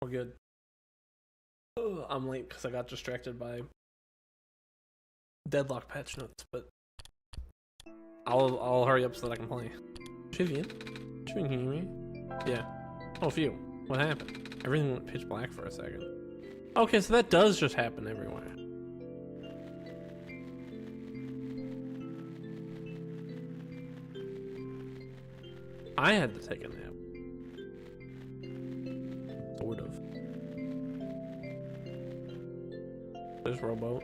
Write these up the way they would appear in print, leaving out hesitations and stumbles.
We're good. Ugh, I'm late because I got distracted by deadlock patch notes, but I'll hurry up so that I can play. Chivian? Chivian, can you hear me? Yeah. Oh, phew. What happened? Everything went pitch black for a second. Okay, so that does just happen everywhere. I had to take a nap. Sort of. There's Robot.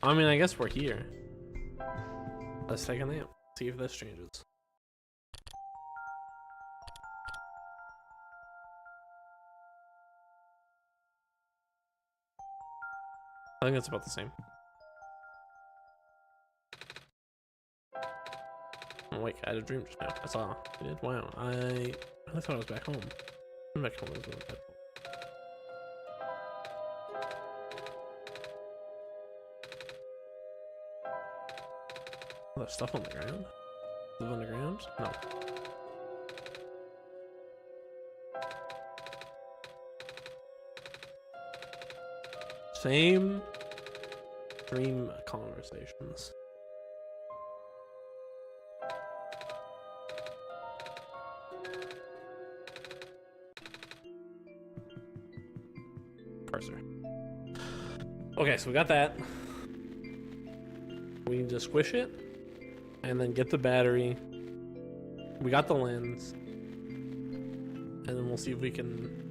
I mean, I guess we're here. Let's take a nap. See if this changes. I think it's about the same. Oh wait, I had a dream just now. I saw. I did. Wow. I thought I was back home. I'm back home. Oh, there's stuff on the ground? Live on the ground? No. Same dream conversations. Cursor. Okay, so we got that. We need to squish it and then get the battery. We got the lens. And then we'll see if we can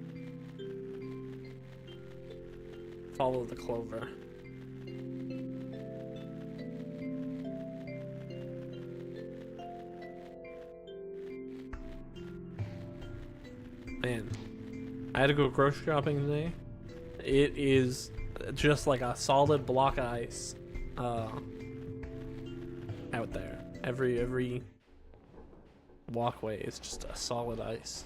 follow the clover. Man, I had to go grocery shopping today. It is just like a solid block of ice out there. Every walkway is just a solid ice.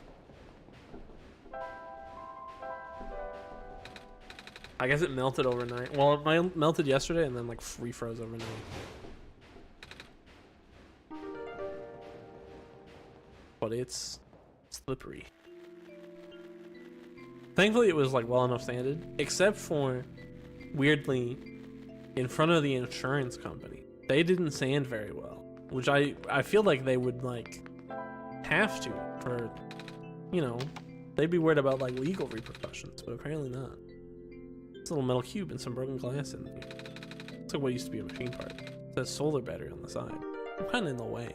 I guess it melted overnight. Well, it melted yesterday and then like refroze overnight. But it's slippery. Thankfully, it was like well enough sanded, except for weirdly in front of the insurance company. They didn't sand very well, which I feel like they would like have to for, you know, they'd be worried about like legal repercussions, but apparently not. It's a little metal cube and some broken glass in here. It's like what used to be a machine part. It says solar battery on the side. I'm kind of in the way.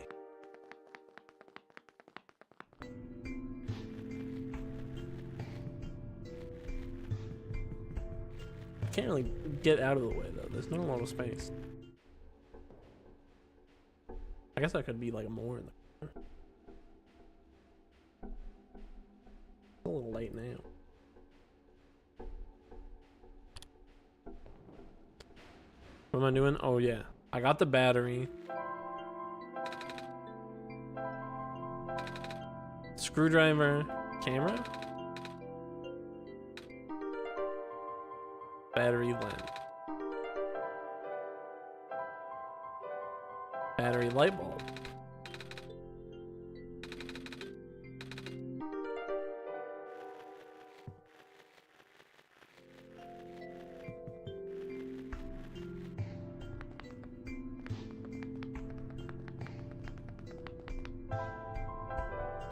I can't really get out of the way though. There's not a lot of space. I guess I could be like more in the corner. It's a little late now. What am I doing? Oh yeah, I got the battery. Screwdriver, camera, battery lens, battery light bulb.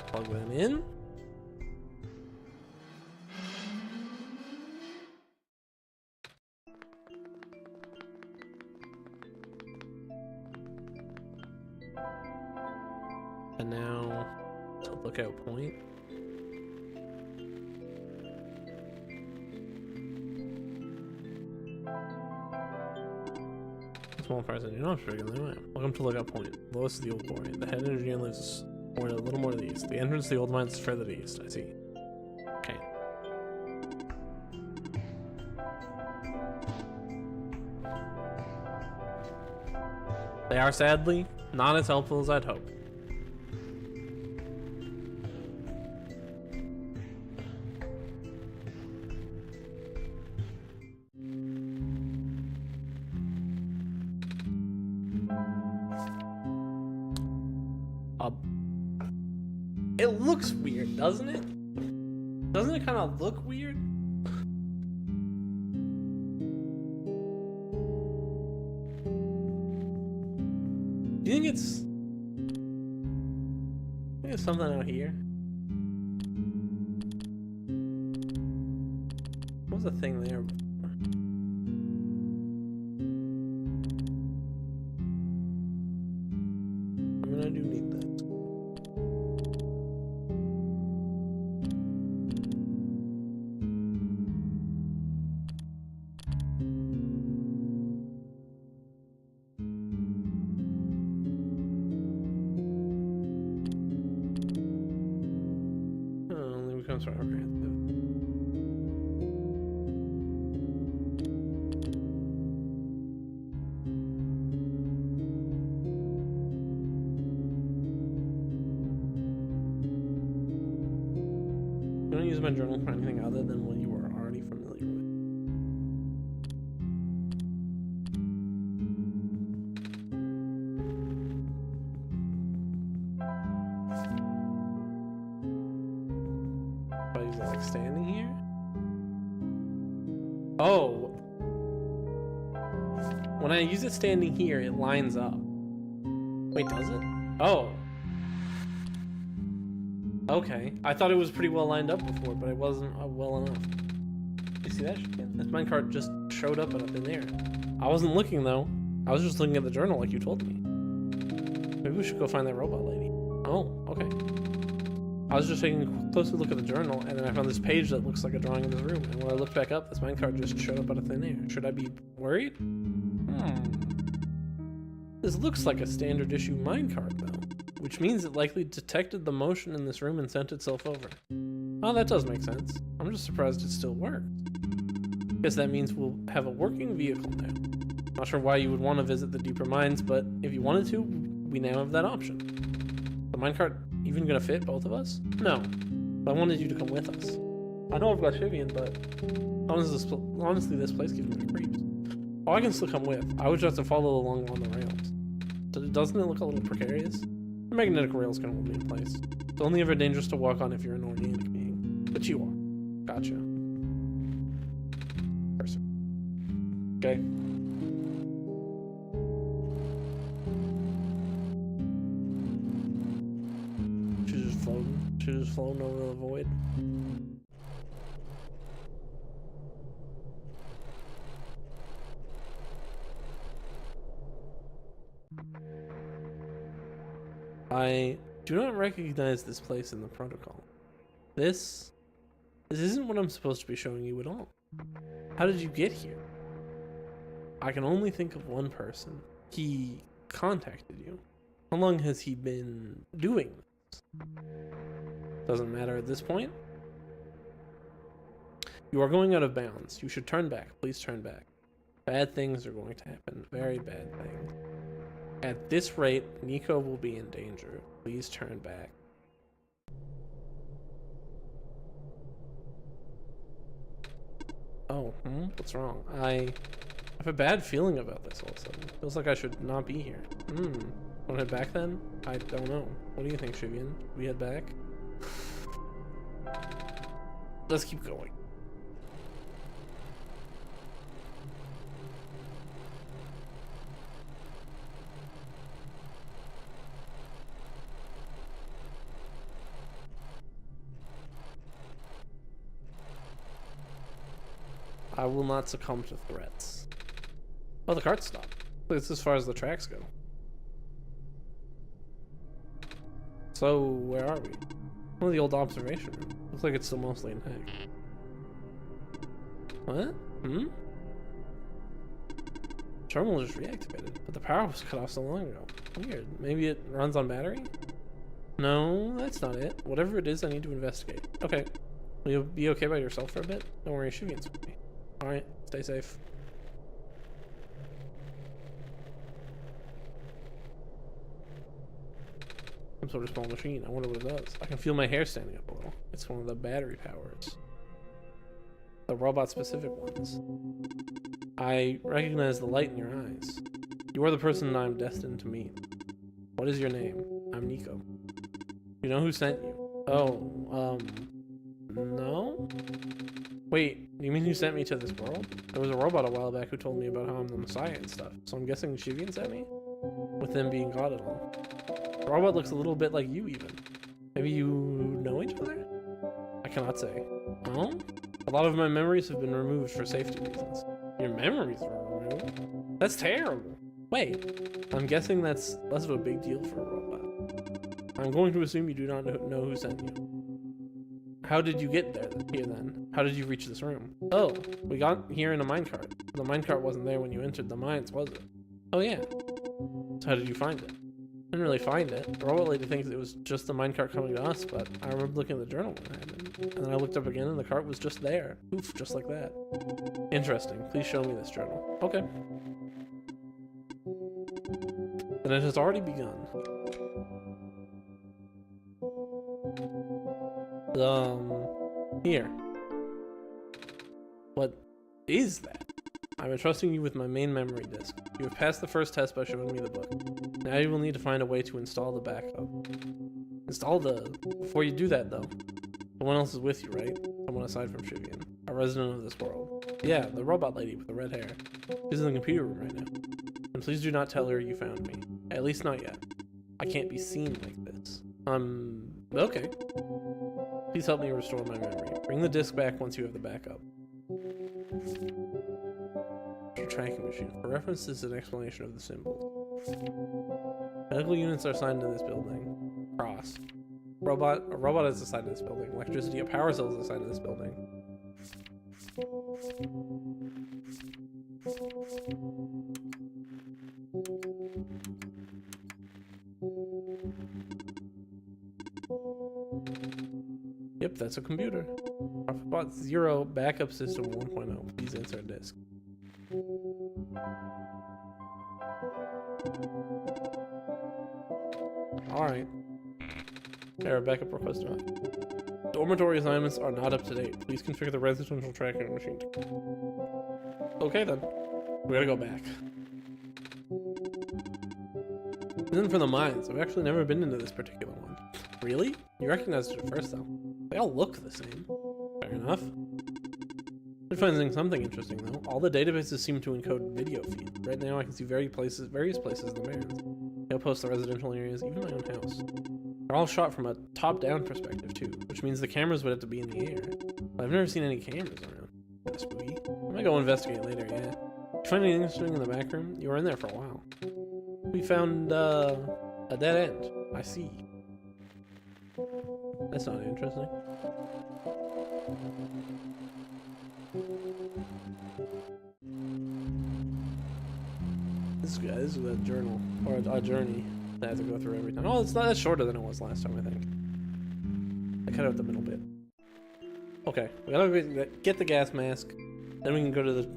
Plug them in. And now to lookout point. Small person, you're not sure. Welcome to lookout point. Lowest is the old quarry. The head engineer lives a little more to the east. The entrance to the old mine is further to the east. I see. Okay. They are sadly not as helpful as I'd hoped. It looks weird, doesn't it? Doesn't it kind of look weird? Do you think it's... I think it's something out here. What was the thing there? I mean, I do need that. Only becomes more comprehensive. You don't use my journal for anything other than what you are already familiar with. If I use it like standing here? Oh. When I use it standing here, it lines up. Wait, does it? Oh. Okay. I thought it was pretty well lined up before, but it wasn't well enough. You see that shit? This minecart just showed up in there. I wasn't looking though. I was just looking at the journal like you told me. Maybe we should go find that robot lady. Oh, okay. I was just taking a closer look at the journal, and then I found this page that looks like a drawing of this room. And when I looked back up, this minecart just showed up out of thin air. Should I be worried? This looks like a standard issue minecart though, which means it likely detected the motion in this room and sent itself over. Oh, that does make sense. I'm just surprised it still worked. Guess that means we'll have a working vehicle now. Not sure why you would want to visit the deeper mines, but if you wanted to, we now have that option. The minecart even gonna fit both of us? No, but I wanted you to come with us. I know I've got Shivian, but honestly, this place gives me the creeps. Oh, I can still come with. I would just have to follow along on the rails. Doesn't it look a little precarious? The magnetic rails can hold me in place. It's only ever dangerous to walk on if you're an organic being. But you are. Gotcha. Cursor. Okay. She's just floating. She's just floating over the void. I do not recognize this place in the protocol. This isn't what I'm supposed to be showing you at all. How did you get here? I can only think of one person. He contacted you. How long has he been doing this? Doesn't matter at this point. You are going out of bounds. You should turn back. Please turn back. Bad things are going to happen. Very bad things. At this rate, Nico will be in danger. Please turn back. Oh, what's wrong? I have a bad feeling about this all of a sudden. Feels like I should not be here. Want to head back then? I don't know. What do you think, Shivian? We head back? Let's keep going. I will not succumb to threats. Oh, the cart stopped. It's as far as the tracks go. So, where are we? One of the old observation room. Looks like it's still mostly intact. What? Terminal just reactivated, but the power was cut off so long ago. Weird. Maybe it runs on battery? No, that's not it. Whatever it is, I need to investigate. Okay. Will you be okay by yourself for a bit? Don't worry, Shivian's with me. Alright, stay safe. Some sort of small machine. I wonder what it does. I can feel my hair standing up a little. It's one of the battery powers. The robot-specific ones. I recognize the light in your eyes. You are the person I'm destined to meet. What is your name? I'm Nico. You know who sent you? Oh, no? Wait, you mean you sent me to this world? There was a robot a while back who told me about how I'm the Messiah and stuff, so I'm guessing Shivian sent me? With them being God and all. The robot looks a little bit like you, even. Maybe you know each other? I cannot say. Oh? A lot of my memories have been removed for safety reasons. Your memories were removed? That's terrible. Wait, I'm guessing that's less of a big deal for a robot. I'm going to assume you do not know who sent you. How did you get here then? How did you reach this room? Oh, we got here in a minecart. The minecart wasn't there when you entered the mines, was it? Oh yeah. So how did you find it? Didn't really find it. The robot lady thinks it was just the minecart coming to us, but I remember looking at the journal when it happened. And then I looked up again and the cart was just there. Oof, just like that. Interesting. Please show me this journal. Okay. And it has already begun. Here. What is that? I'm entrusting you with my main memory disk. You have passed the first test by showing me the book. Now you will need to find a way to install the backup. Before you do that though, someone else is with you, right? Someone aside from Shivian. A resident of this world. Yeah, the robot lady with the red hair. She's in the computer room right now. And please do not tell her you found me. At least not yet. I can't be seen like this. Okay. Please help me restore my memory. Bring the disk back once you have the backup. Tracking machine. For reference, this is an explanation of the symbols. Medical units are assigned to this building. Cross. A robot is assigned to this building. Electricity, a power cell is assigned to this building. Yep, that's a computer. Bot 0, backup system 1.0. Please insert disk. Alright. Error, backup request not. Dormitory assignments are not up to date. Please configure the residential tracking machine. Okay then. We gotta go back. Isn't for the mines. I've actually never been into this particular one. Really? You recognized it at first though. They all look the same. Fair enough. I'm finding something interesting though. All the databases seem to encode video feed. Right now I can see various places in the Barrens. They'll post the residential areas, even my own house. They're all shot from a top-down perspective too, which means the cameras would have to be in the air. But I've never seen any cameras around. That's spooky. I might go investigate later, yeah. You find anything interesting in the back room? You were in there for a while. We found, a dead end. I see. That's not interesting. This is a journal, or a journey that I have to go through every time. Oh, it's not that shorter than it was last time, I think. I cut out the middle bit. Okay, we gotta get the gas mask, then we can go to the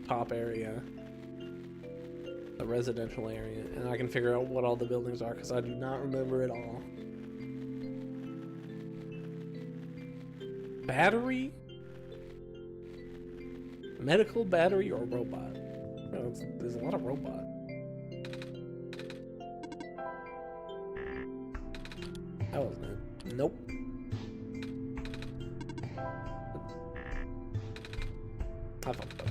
top area, the residential area, and I can figure out what all the buildings are, because I do not remember it all. Battery? Medical battery or robot? Oh, there's a lot of robot. That wasn't it. Nope. I fucked up.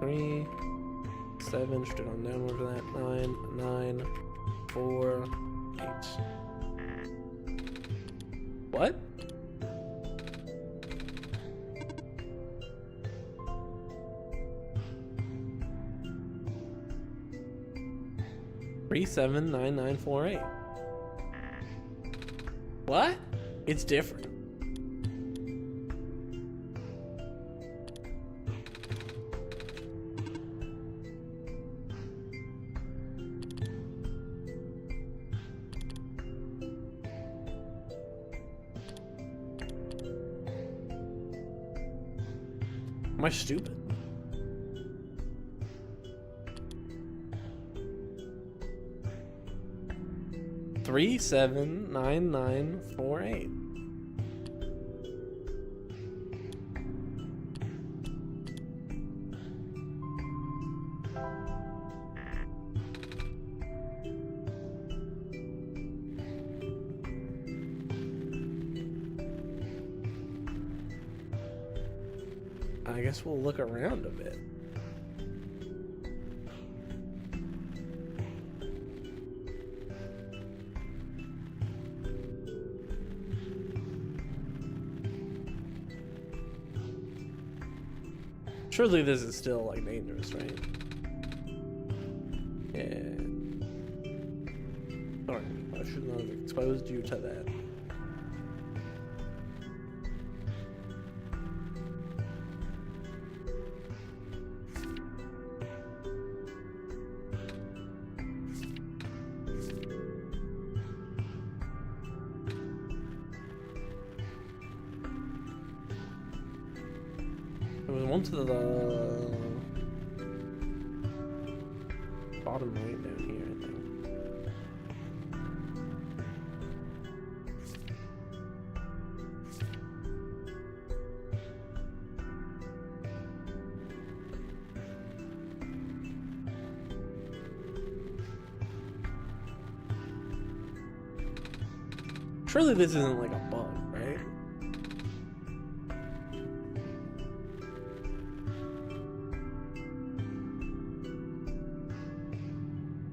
3, 7, straight on downward to that. 9, 9, 4, 8. What? Three, 7, 9, 9, 4, 8. What? It's different. Am I stupid? Three, 7, 9, 9, 4, 8. I guess we'll look around a bit. Surely this is still like dangerous, right? Yeah. Sorry, I should not have exposed you to that. There was one to the bottom right down here, I think. Surely this isn't like a bug, right?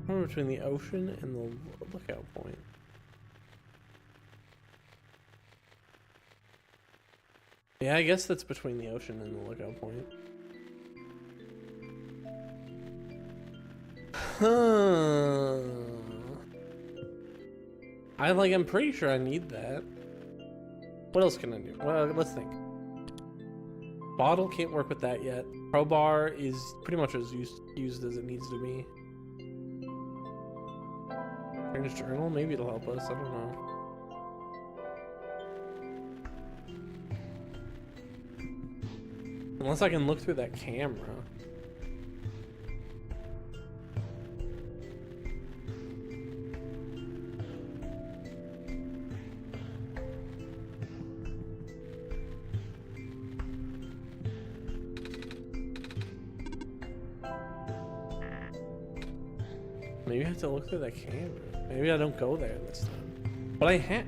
Somewhere between the ocean and the lookout point. Yeah, I guess that's between the ocean and the lookout point. Huh. I'm pretty sure I need that. What else can I do? Well, let's think. Bottle can't work with that yet. Crowbar is pretty much as used as it needs to be. Strange journal? Maybe it'll help us. I don't know. Unless I can look through that camera. Maybe I have to look through that camera. Maybe I don't go there this time. But I have.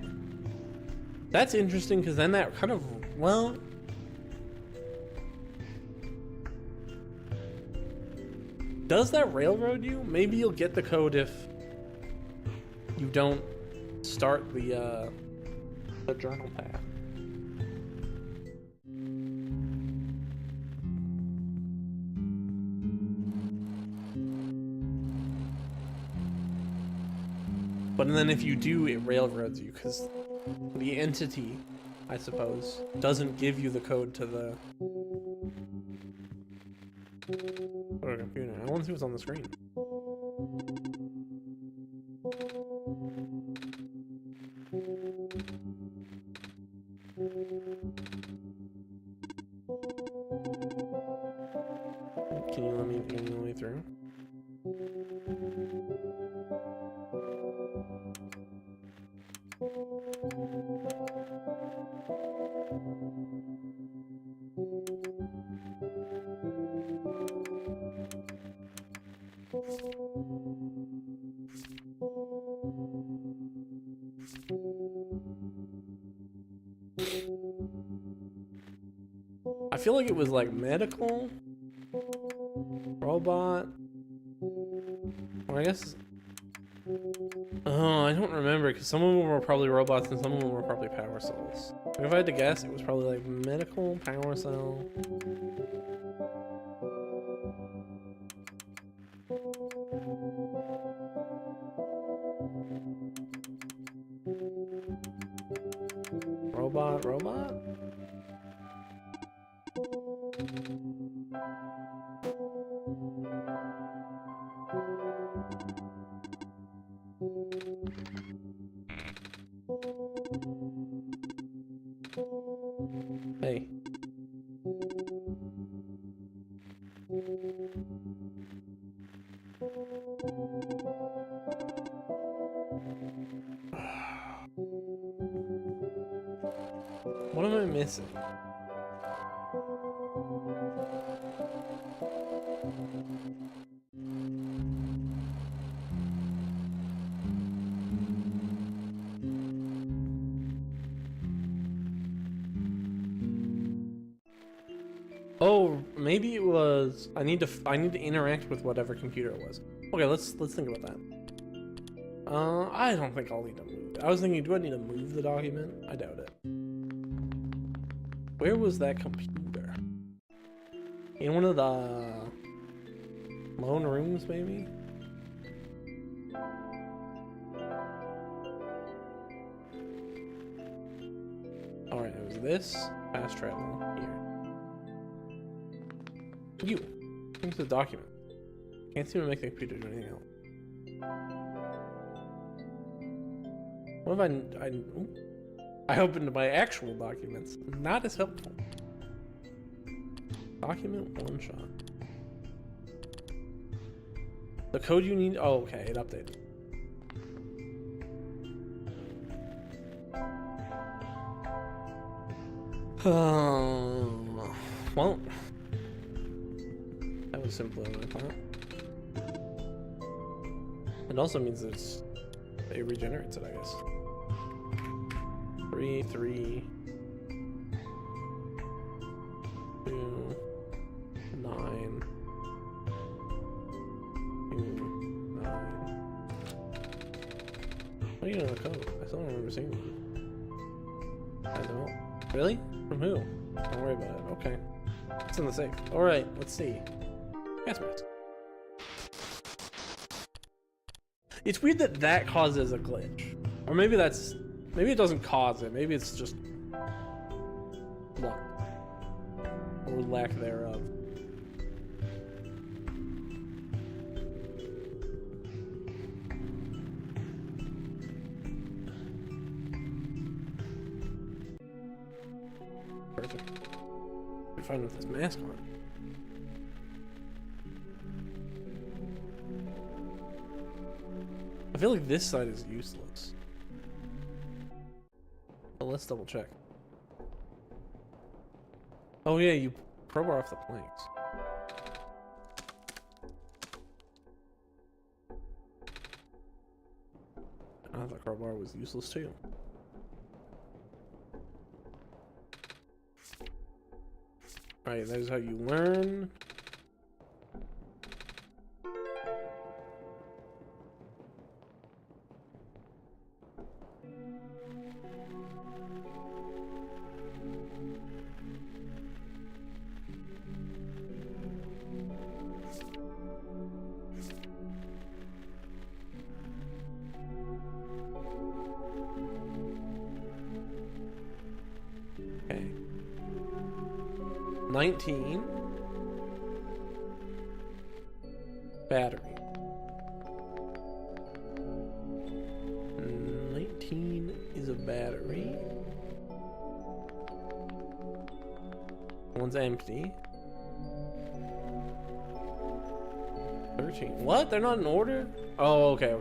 That's interesting because then that kind of, well... Does that railroad you? Maybe you'll get the code if you don't start the journal path. But then if you do, it railroads you because the entity, I suppose, doesn't give you the code to the computer. I want to see what's on the screen. Can you let me through? I feel like it was like medical, robot, or I guess, oh, I don't remember because some of them were probably robots and some of them were probably power cells. If I had to guess, it was probably like medical, power cell. Robot? Hey. What am I missing? Oh, maybe it was. I need to interact with whatever computer it was. Okay, let's think about that. I don't think I'll need to move it. I was thinking, do I need to move the document? I doubt it. Where was that computer? In one of the loan rooms, maybe? Alright, it was this. Fast travel here. You. Into the document. Can't seem to make the computer do anything else. What if I opened my actual documents? Not as helpful. Document Oneshot. The code you need. Oh, okay, it updated. Well, that was simpler than I thought. It also means it regenerates it, I guess. 3, 3, 2, 9, 2, 9. What are you doing in the code? I still don't remember seeing one. I don't. Really? From who? Don't worry about it. Okay. It's in the safe. Alright, let's see. Gas mask. It's weird that that causes a glitch. Or maybe that's... Maybe it doesn't cause it. Maybe it's just... luck. Or lack thereof. Perfect. I'm fine with this mask on. I feel like this side is useless. But let's double check. Oh yeah, you crowbar off the planks. I thought crowbar was useless too. Alright, that is how you learn. Okay. 19. Battery. 19 is a battery. One's empty. 13. What? They're not in order? Oh, okay.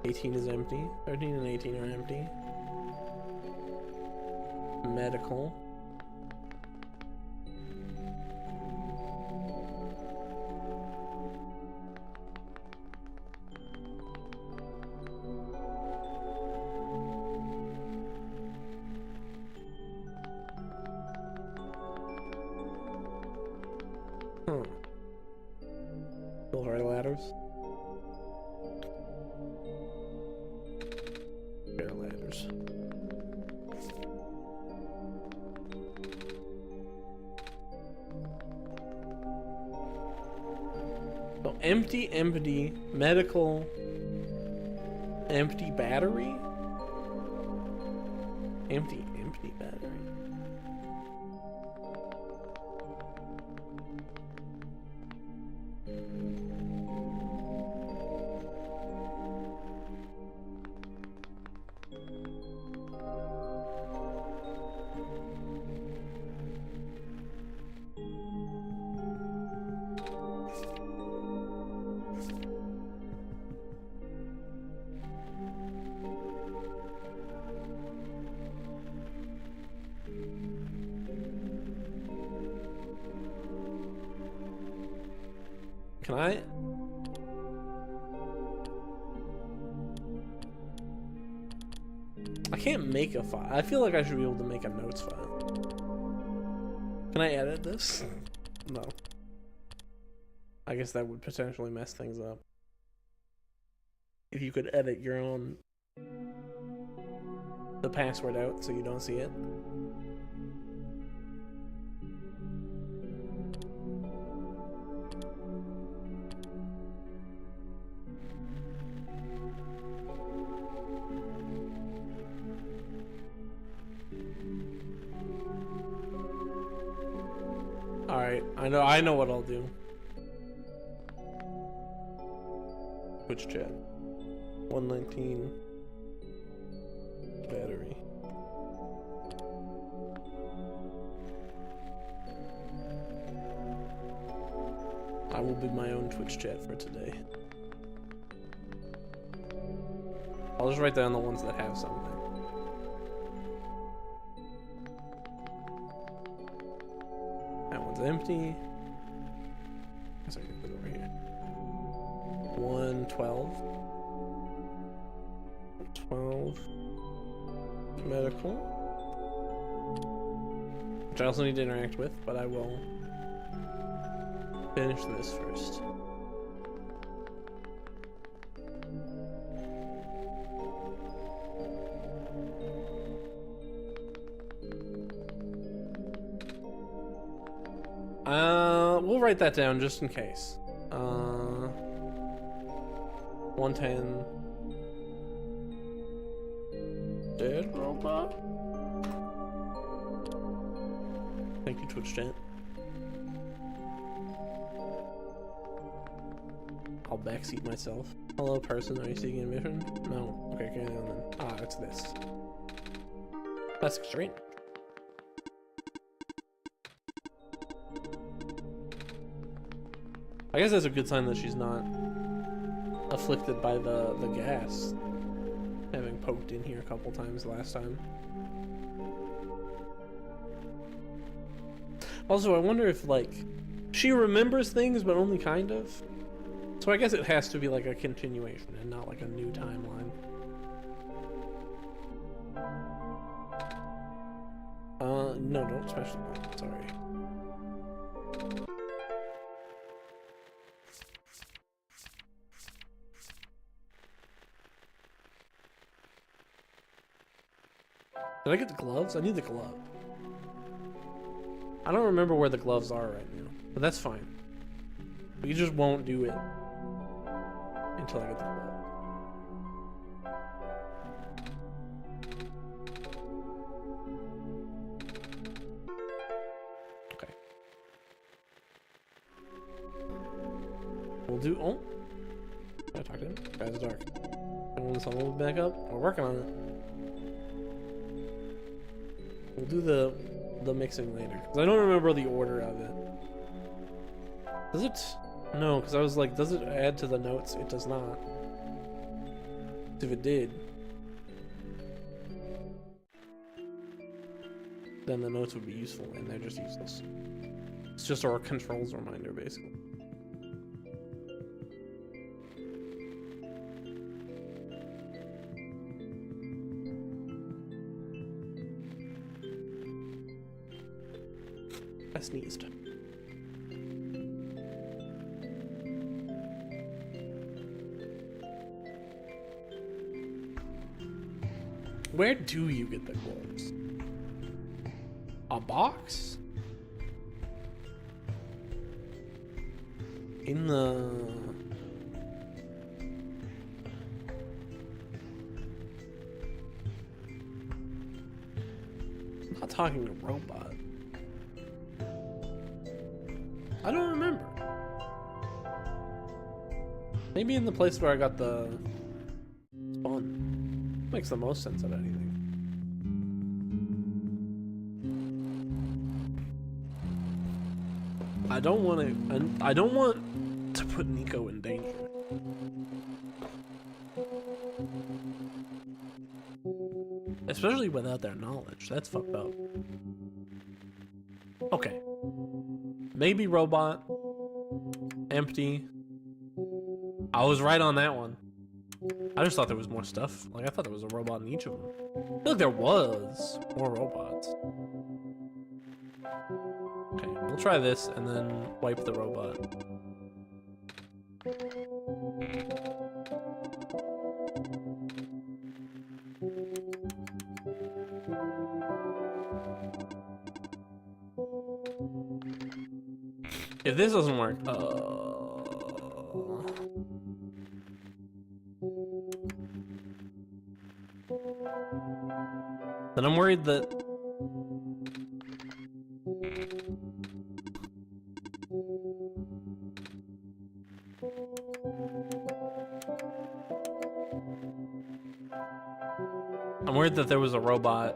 18 is empty. 13 and 18 are empty. Medical. Silver ladders. Fair ladders. So empty, medical, empty battery? Empty battery. Can I? I can't make a file. I feel like I should be able to make a notes file. Can I edit this? No. I guess that would potentially mess things up. If you could edit your own... the password out so you don't see it. Alright, I know what I'll do. Twitch chat. 119 battery. I will be my own Twitch chat for today. I'll just write down the ones that have something. That one's empty. Guess I can put it over here. 112. 12. Medical. Which I also need to interact with, but I will finish this first. We'll write that down just in case. 110. Dead robot? Thank you, Twitch chat. I'll backseat myself. Hello, person. Are you seeking admission? No. Okay, carry on then. Ah, it's this. That's extreme. I guess that's a good sign that she's not afflicted by the gas. Having poked in here a couple times last time. Also, I wonder if, like, she remembers things, but only kind of. So I guess it has to be, like, a continuation and not, like, a new timeline. No, don't smash the button. Sorry. Did I get the gloves? I need the glove. I don't remember where the gloves are right now, but that's fine. We just won't do it until I get the glove. Okay. We'll do. Oh, can I talk to him? Guys, dark. When this all back up, we're working on it. We'll do the mixing later, because I don't remember the order of it. Does it? No, because I was like, does it add to the notes? It does not. If it did, then the notes would be useful, and they're just useless. It's just our controls reminder, basically. I sneezed. Where do you get the gloves? A box? In the... I'm not talking to robot. I don't remember. Maybe in the place where I got the spawn. Makes the most sense of anything. I don't want to put Nico in danger. Especially without their knowledge. That's fucked up. Okay. Maybe robot. Empty. I was right on that one. I just thought there was more stuff. Like, I thought there was a robot in each of them. I feel like there was more robots. Okay, we'll try this and then wipe the robot. If this doesn't work, then I'm worried that there was a robot,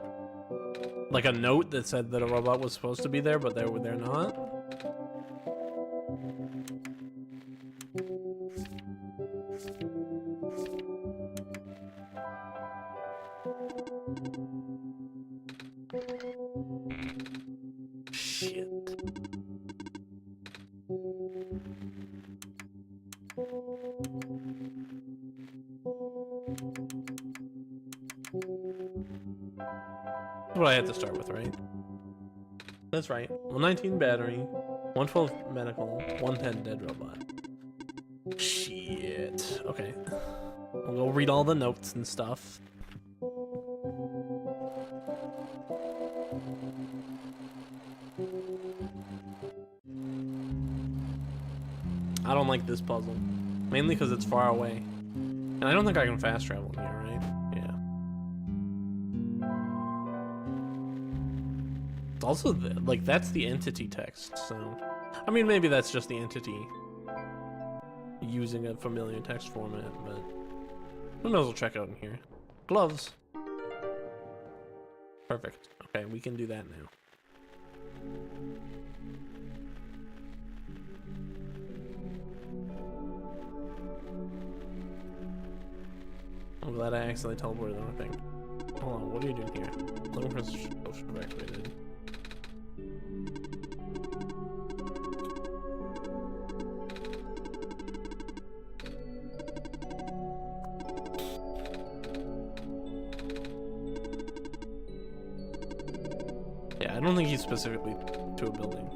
like a note that said that a robot was supposed to be there, but they're not. Shit. That's what I had to start with, right? That's right. 119 battery, 112 medical, 110 dead robot. Shit. Okay. I'll go read all the notes and stuff. I don't like this puzzle. Mainly because it's far away. And I don't think I can fast travel here, right? Yeah. It's also, like, that's the entity text, so... I mean, maybe that's just the entity using a familiar text format, but... Who knows, we'll check out in here. Gloves. Perfect. Okay, we can do that now. I'm glad I accidentally teleported the wrong thing. Hold on, what are you doing here? Little Prince should have activated. Yeah, I don't think he's specifically to a building.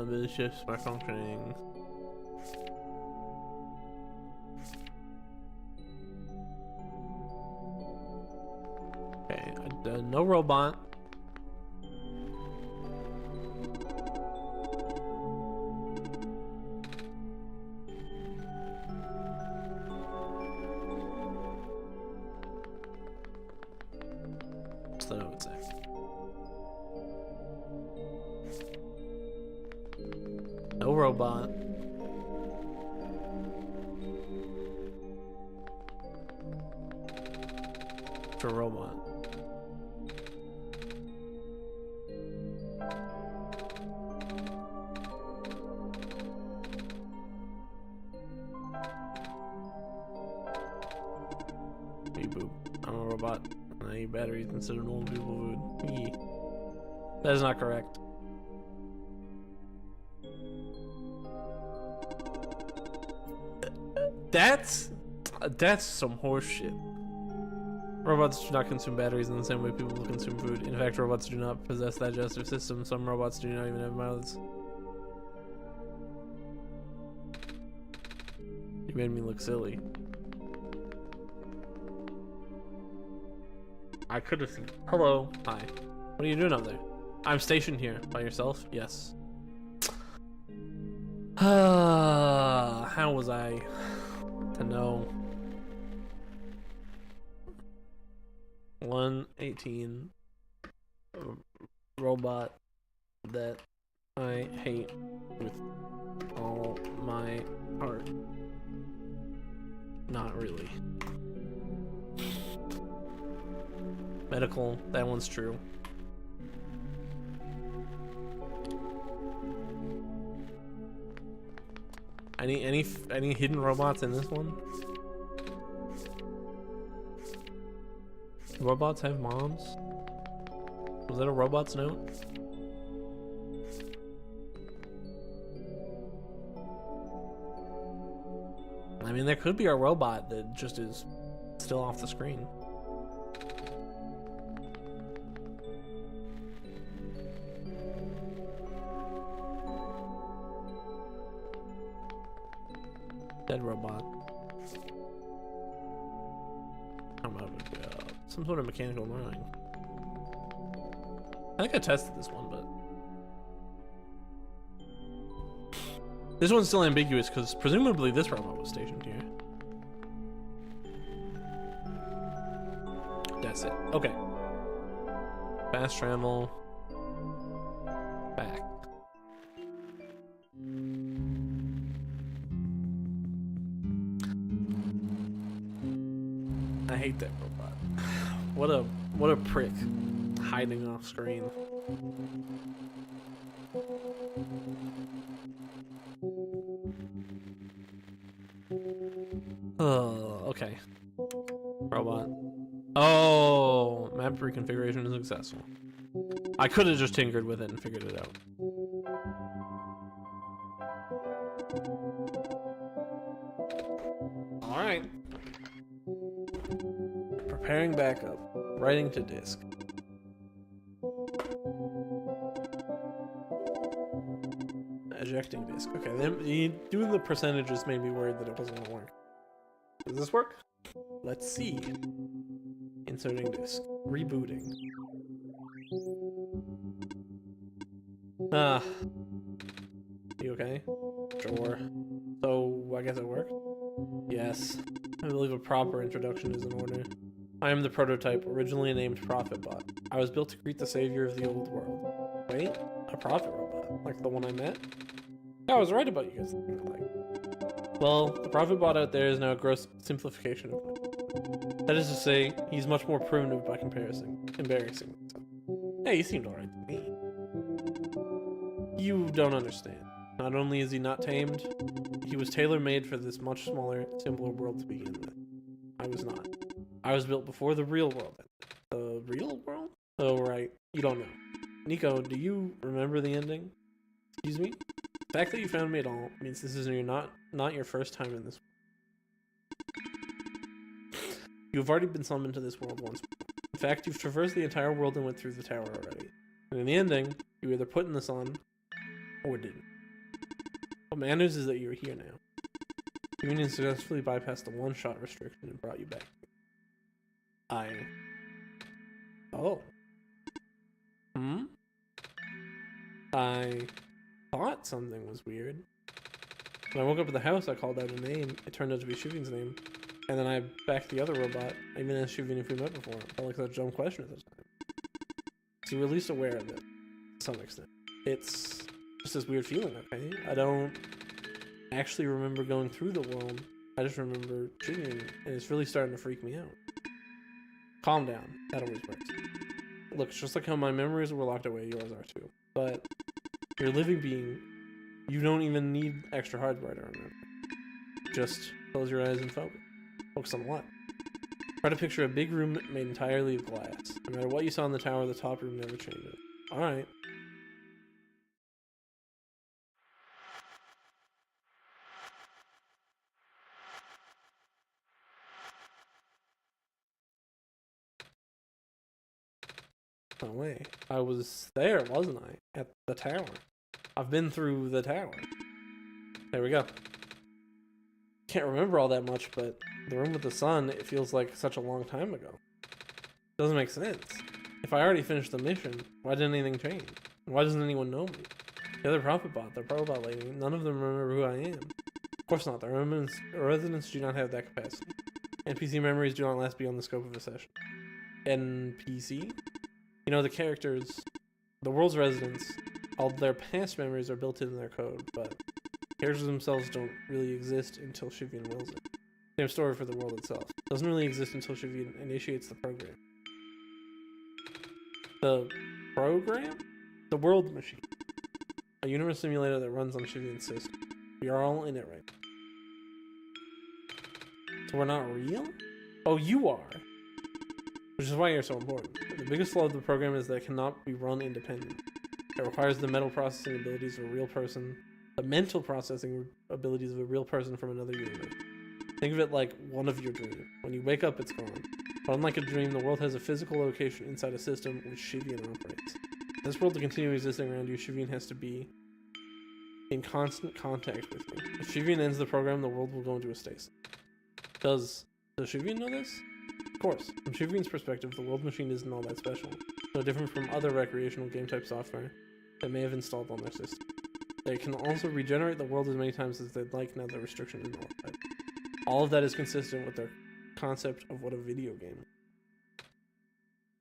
The shifts are functioning. Okay, no robot. What's the note say? No robot. It's a robot. Beep boop. I'm a robot. I eat batteries instead of normal people food. Yee. That is not correct. That's some horse shit. Robots do not consume batteries in the same way people consume food. In fact, robots do not possess digestive systems. Some robots do not even have mouths. You made me look silly. I could have seen. Hello. Hi. What are you doing up there? I'm stationed here. By yourself? Yes. How was I to know? 118 robot that I hate with all my heart. Not really. Medical, that one's true. Any hidden robots in this one? Robots have moms? Was that a robot's note? I mean, there could be a robot that just is still off the screen. Dead robot. Some sort of mechanical learning. I think I tested this one, but this one's still ambiguous because presumably this robot was stationed here. That's it. Okay. Fast travel. Back. I hate that robot. What a prick. Hiding off screen. Oh, okay. Robot. Oh, map reconfiguration is successful. I could have just tinkered with it and figured it out. Alright. Preparing backup. Writing to disk. Ejecting disk. Okay, then doing the percentages made me worried that it wasn't gonna work. Does this work? Let's see. Inserting disk. Rebooting. Ah. You okay? Sure. So, I guess it worked? Yes. I believe a proper introduction is in order. I am the prototype, originally named Prophetbot. I was built to greet the savior of the old world. Wait? A prophet robot? Like the one I met? Yeah, I was right about you guys thinking alike. Well, the Prophetbot out there is now a gross simplification of mine. That is to say, he's much more primitive by comparison. Embarrassing. Hey, he seemed alright to me. You don't understand. Not only is he not tamed, he was tailor-made for this much smaller, simpler world to begin with. I was not. I was built before the real world. The real world? Oh, right. You don't know. Nico, do you remember the ending? Excuse me? The fact that you found me at all means this is not your first time in this world. You've already been summoned to this world once before. In fact, you've traversed the entire world and went through the tower already. And in the ending, you either put in the sun, or didn't. What matters is that you're here now. Union successfully bypassed the one-shot restriction and brought you back. Oh. I thought something was weird. When I woke up at the house, I called out a name. It turned out to be Shuvin's name. And then I backed the other robot. I even asked Shuvin if we met before. I felt like that dumb question at the time. So you're at least aware of it, to some extent. It's just this weird feeling, okay? I don't actually remember going through the world. I just remember Shuvin, and it's really starting to freak me out. Calm down. That always works. Look, it's just like how my memories were locked away, yours are too. But you're a living being. You don't even need extra hardware to remember. Just close your eyes and focus. Focus on what? Try to picture a big room made entirely of glass. No matter what you saw in the tower, the top room never changes. Alright. No way. I was there, wasn't I? At the tower. I've been through the tower. There we go. Can't remember all that much, but the room with the sun, it feels like such a long time ago. Doesn't make sense. If I already finished the mission, why didn't anything change? Why doesn't anyone know me? The other Prophetbot, the robot lady, none of them remember who I am. Of course not. The residents do not have that capacity. NPC memories do not last beyond the scope of a session. NPC? You know, the characters, the world's residents, all their past memories are built in their code, but characters themselves don't really exist until Shivian wills it. Same story for the world itself. Doesn't really exist until Shivian initiates the program. The program? The world machine. A universe simulator that runs on Shivian's system. We are all in it right now. So we're not real? Oh, you are. which is why you're so important. The biggest flaw of the program is that it cannot be run independently. It requires the mental processing abilities of a real person, the mental processing abilities of a real person from another universe. Think of it like one of your dreams. When you wake up, it's gone. But unlike a dream, the world has a physical location inside a system which Shivian operates. For this world to continue existing around you, Shivian has to be in constant contact with you. If Shivian ends the program, the world will go into a stasis. Does Shivian know this? Of course. From Shivian's perspective, the world machine isn't all that special. No different from other recreational game-type software that may have installed on their system. They can also regenerate the world as many times as they'd like now that restriction is nullified. All of that is consistent with their concept of what a video game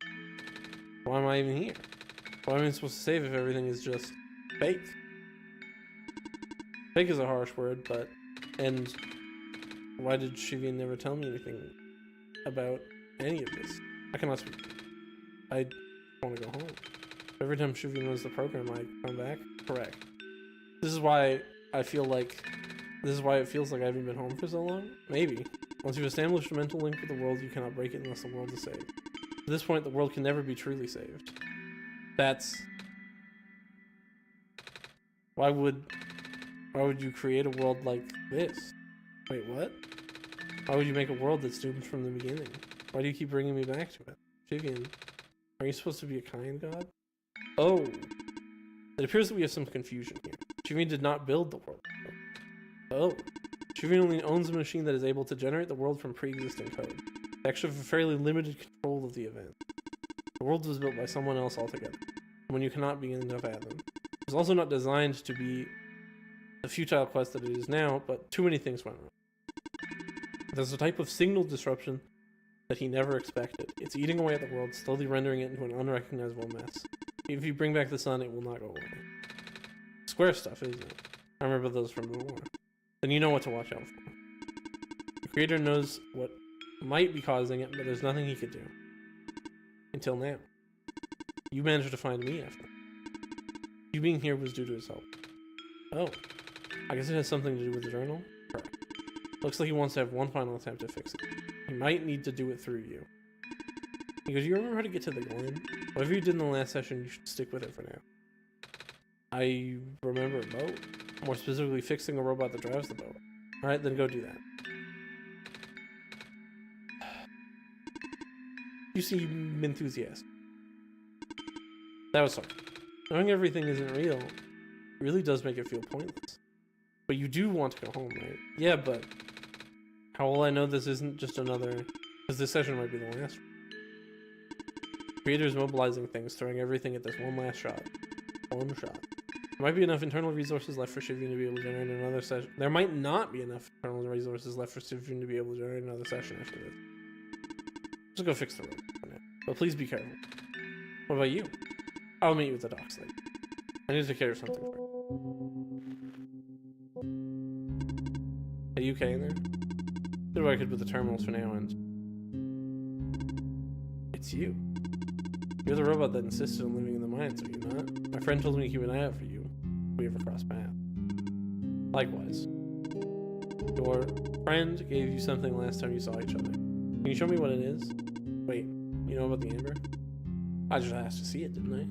is. Why am I even here? Why am I supposed to save if everything is just fake? Fake is a harsh word, but... And why did Shivian never tell me anything about any of this? I cannot speak. I want to go home. Every time Shivian runs the program, I come back. Correct. This is why I feel like... This is why it feels like I haven't been home for so long? Maybe. Once you've established a mental link with the world, you cannot break it unless the world is saved. At this point, the world can never be truly saved. That's... Why would you create a world like this? Wait, what? Why would you make a world that's doomed from the beginning? Why do you keep bringing me back to it? Shivian, are you supposed to be a kind god? Oh. It appears that we have some confusion here. Shivian did not build the world. Oh. Shivian only owns a machine that is able to generate the world from pre-existing code. They actually have a fairly limited control of the event. The world was built by someone else altogether, when you cannot begin to fathom. It was also not designed to be the futile quest that it is now, but too many things went wrong. There's a type of signal disruption that he never expected. It's eating away at the world, slowly rendering it into an unrecognizable mess. If you bring back the sun, it will not go away. Square stuff, isn't it? I remember those from the war. Then you know what to watch out for. The creator knows what might be causing it, but there's nothing he could do. Until now. You managed to find me after. You being here was due to his help. Oh. I guess it has something to do with the journal? Correct. Looks like he wants to have one final attempt to fix it. He might need to do it through you. He goes, you remember how to get to the Glen? Whatever you did in the last session, you should stick with it for now. I remember a boat. More specifically, fixing a robot that drives the boat. Alright, then go do that. You seem enthusiastic. That was hard. Knowing everything isn't real really does make it feel pointless. But you do want to go home, right? Yeah, but how will I know this isn't just another... Because this session might be the last one. Creators mobilizing things, throwing everything at this one last shot. One shot. There might be enough internal resources left for Shivian to be able to generate another session. There might not be enough internal resources left for Shivian to be able to generate another session after this. Just go fix the road for now. But please be careful. What about you? I'll meet you at the docks later. I need to take care of something for you. Are you okay in there? Did what I could with the terminals for now, and it's you. You're the robot that insisted on living in the mines, are you not? My friend told me to keep an eye out for you if we ever cross paths. Likewise. Your friend gave you something last time you saw each other. Can you show me what it is? Wait, you know about the amber? I just asked to see it, didn't I?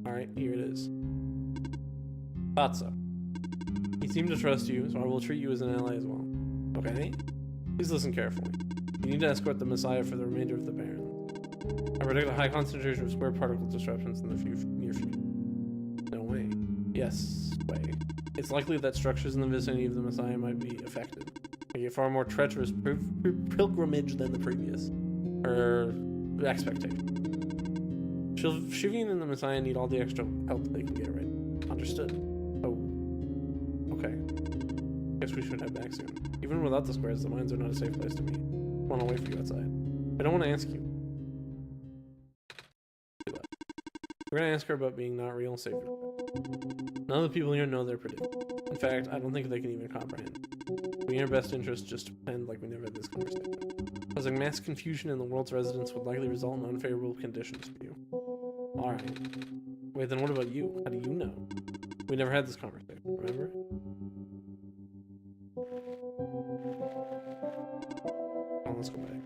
Alright, here it is. Thought so. He seemed to trust you, so I will treat you as an ally as well. Okay? Please listen carefully. You need to escort the Messiah for the remainder of the Baron. I predict a high concentration of square particle disruptions in the near future. No way. Yes, way. It's likely that structures in the vicinity of the Messiah might be affected. Making a far more treacherous pilgrimage than the previous. Expectation. Shivian and the Messiah need all the extra help they can get, right? Understood. Oh. Okay. Guess we should head back soon. Even without the squares, the mines are not a safe place to be. I want to wait for you outside. I don't want to ask you. We're gonna ask her about being not real and save her. None of the people here know they're predictable. In fact, I don't think they can even comprehend. We in our best interest just to pretend like we never had this conversation. Causing mass confusion in the world's residents would likely result in unfavorable conditions for you. Alright. Wait, then what about you? How do you know? We never had this conversation, remember? Oh, let's go back.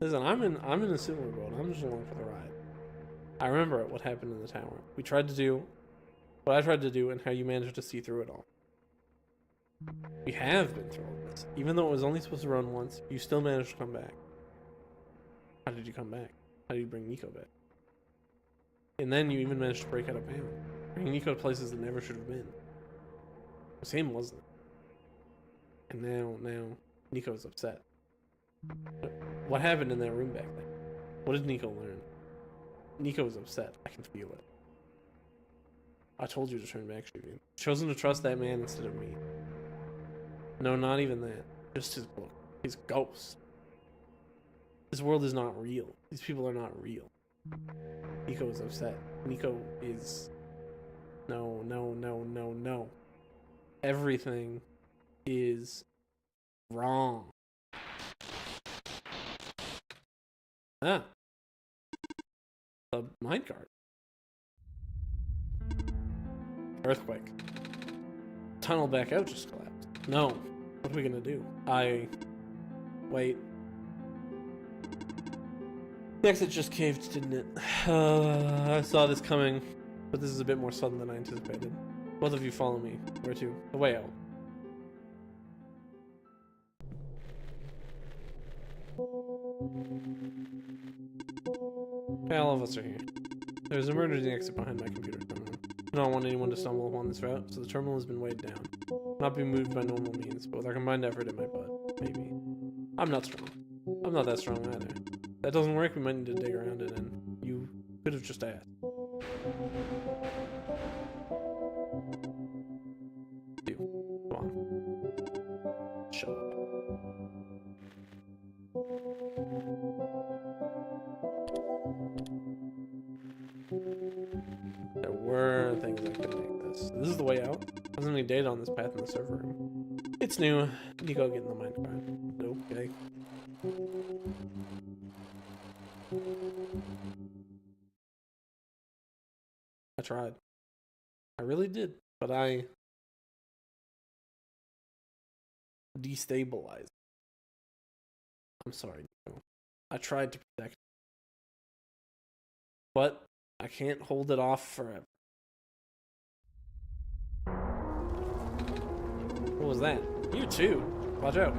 Listen, I'm in a silver world. I'm just along for the ride. I remember what happened in the tower. We tried to do what I tried to do and how you managed to see through it all. We have been through all this. Even though it was only supposed to run once, you still managed to come back. How did you come back? How did you bring Nico back? And then you even managed to break out of Pam. Bringing Nico to places that never should have been. It was him, wasn't it? And now Nico's upset. What happened in that room back then? What did Nico learn? Nico was upset. I can feel it. I told you to turn back, Julian. Chosen to trust that man instead of me. No, not even that. Just his book. His ghost. This world is not real. These people are not real. Nico is upset. Nico is... No. Everything is wrong. Ah. The minecart. Earthquake. Tunnel back out just collapsed. No. What are we gonna do? Wait. The exit just caved, didn't it? I saw this coming, but this is a bit more sudden than I anticipated. Both of you follow me. Where to? The way out. Okay, all of us are here. There's a emergency exit behind my computer terminal. I don't want anyone to stumble upon this route, so the terminal has been weighed down. Not being moved by normal means, but with our combined effort it might bud. Maybe. I'm not strong. I'm not that strong either. If that doesn't work, we might need to dig around it, and you could have just asked. You. Come on. Shut up. There were things that could make this. This is the way out. There's any data on this path in the server room. It's new. Nico, get in the minecart. Okay. I tried. I really did. But I destabilized. I'm sorry, Nico. I tried to protect you. But I can't hold it off forever. What was that? You too. Watch out.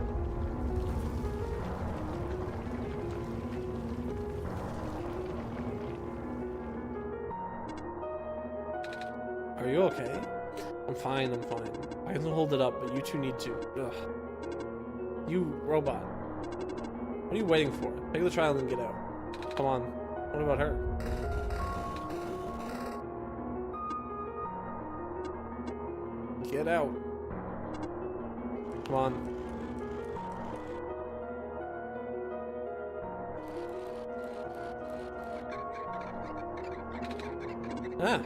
Are you okay? I'm fine, I'm fine. I can hold it up, but you two need to. Ugh. You robot. What are you waiting for? Take the child and get out. Come on. What about her? Get out. Come on. Ah,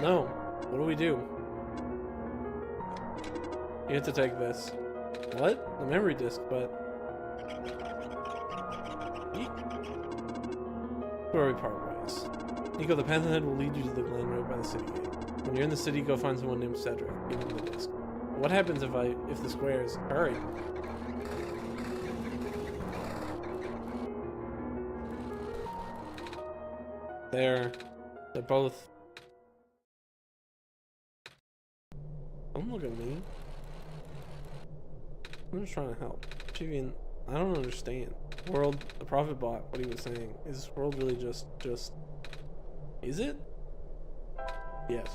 no. What do we do? You have to take this. What? The memory disk, but... Where we part ways. Nico, the path ahead will lead you to the glen right by the city gate. When you're in the city, go find someone named Cedric. Give him the disc. What happens if the squares... Hurry. They're both... Don't look at me. I'm just trying to help. Chivian, I don't understand. World, the prophet bot, what he was saying. Is this world really just... Is it? Yes.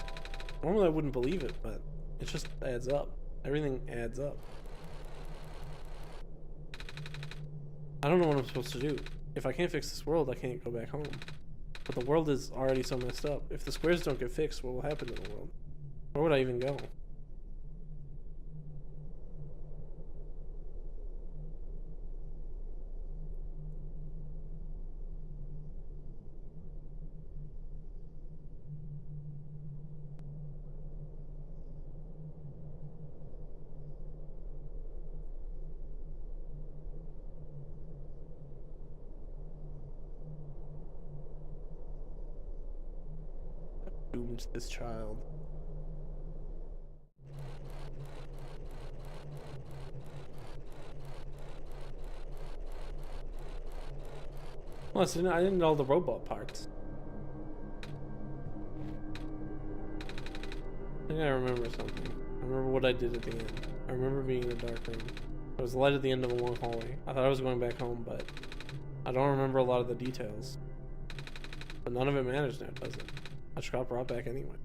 Normally I wouldn't believe it, but it just adds up. Everything adds up. I don't know what I'm supposed to do. If I can't fix this world, I can't go back home. But the world is already so messed up. If the squares don't get fixed, what will happen to the world? Where would I even go? Doomed this child. Plus, I didn't know all the robot parts. I think I remember something. I remember what I did at the end. I remember being in a dark room. There was a light at the end of a long hallway. I thought I was going back home, but I don't remember a lot of the details. But none of it matters now, does it? I just got brought back anyway.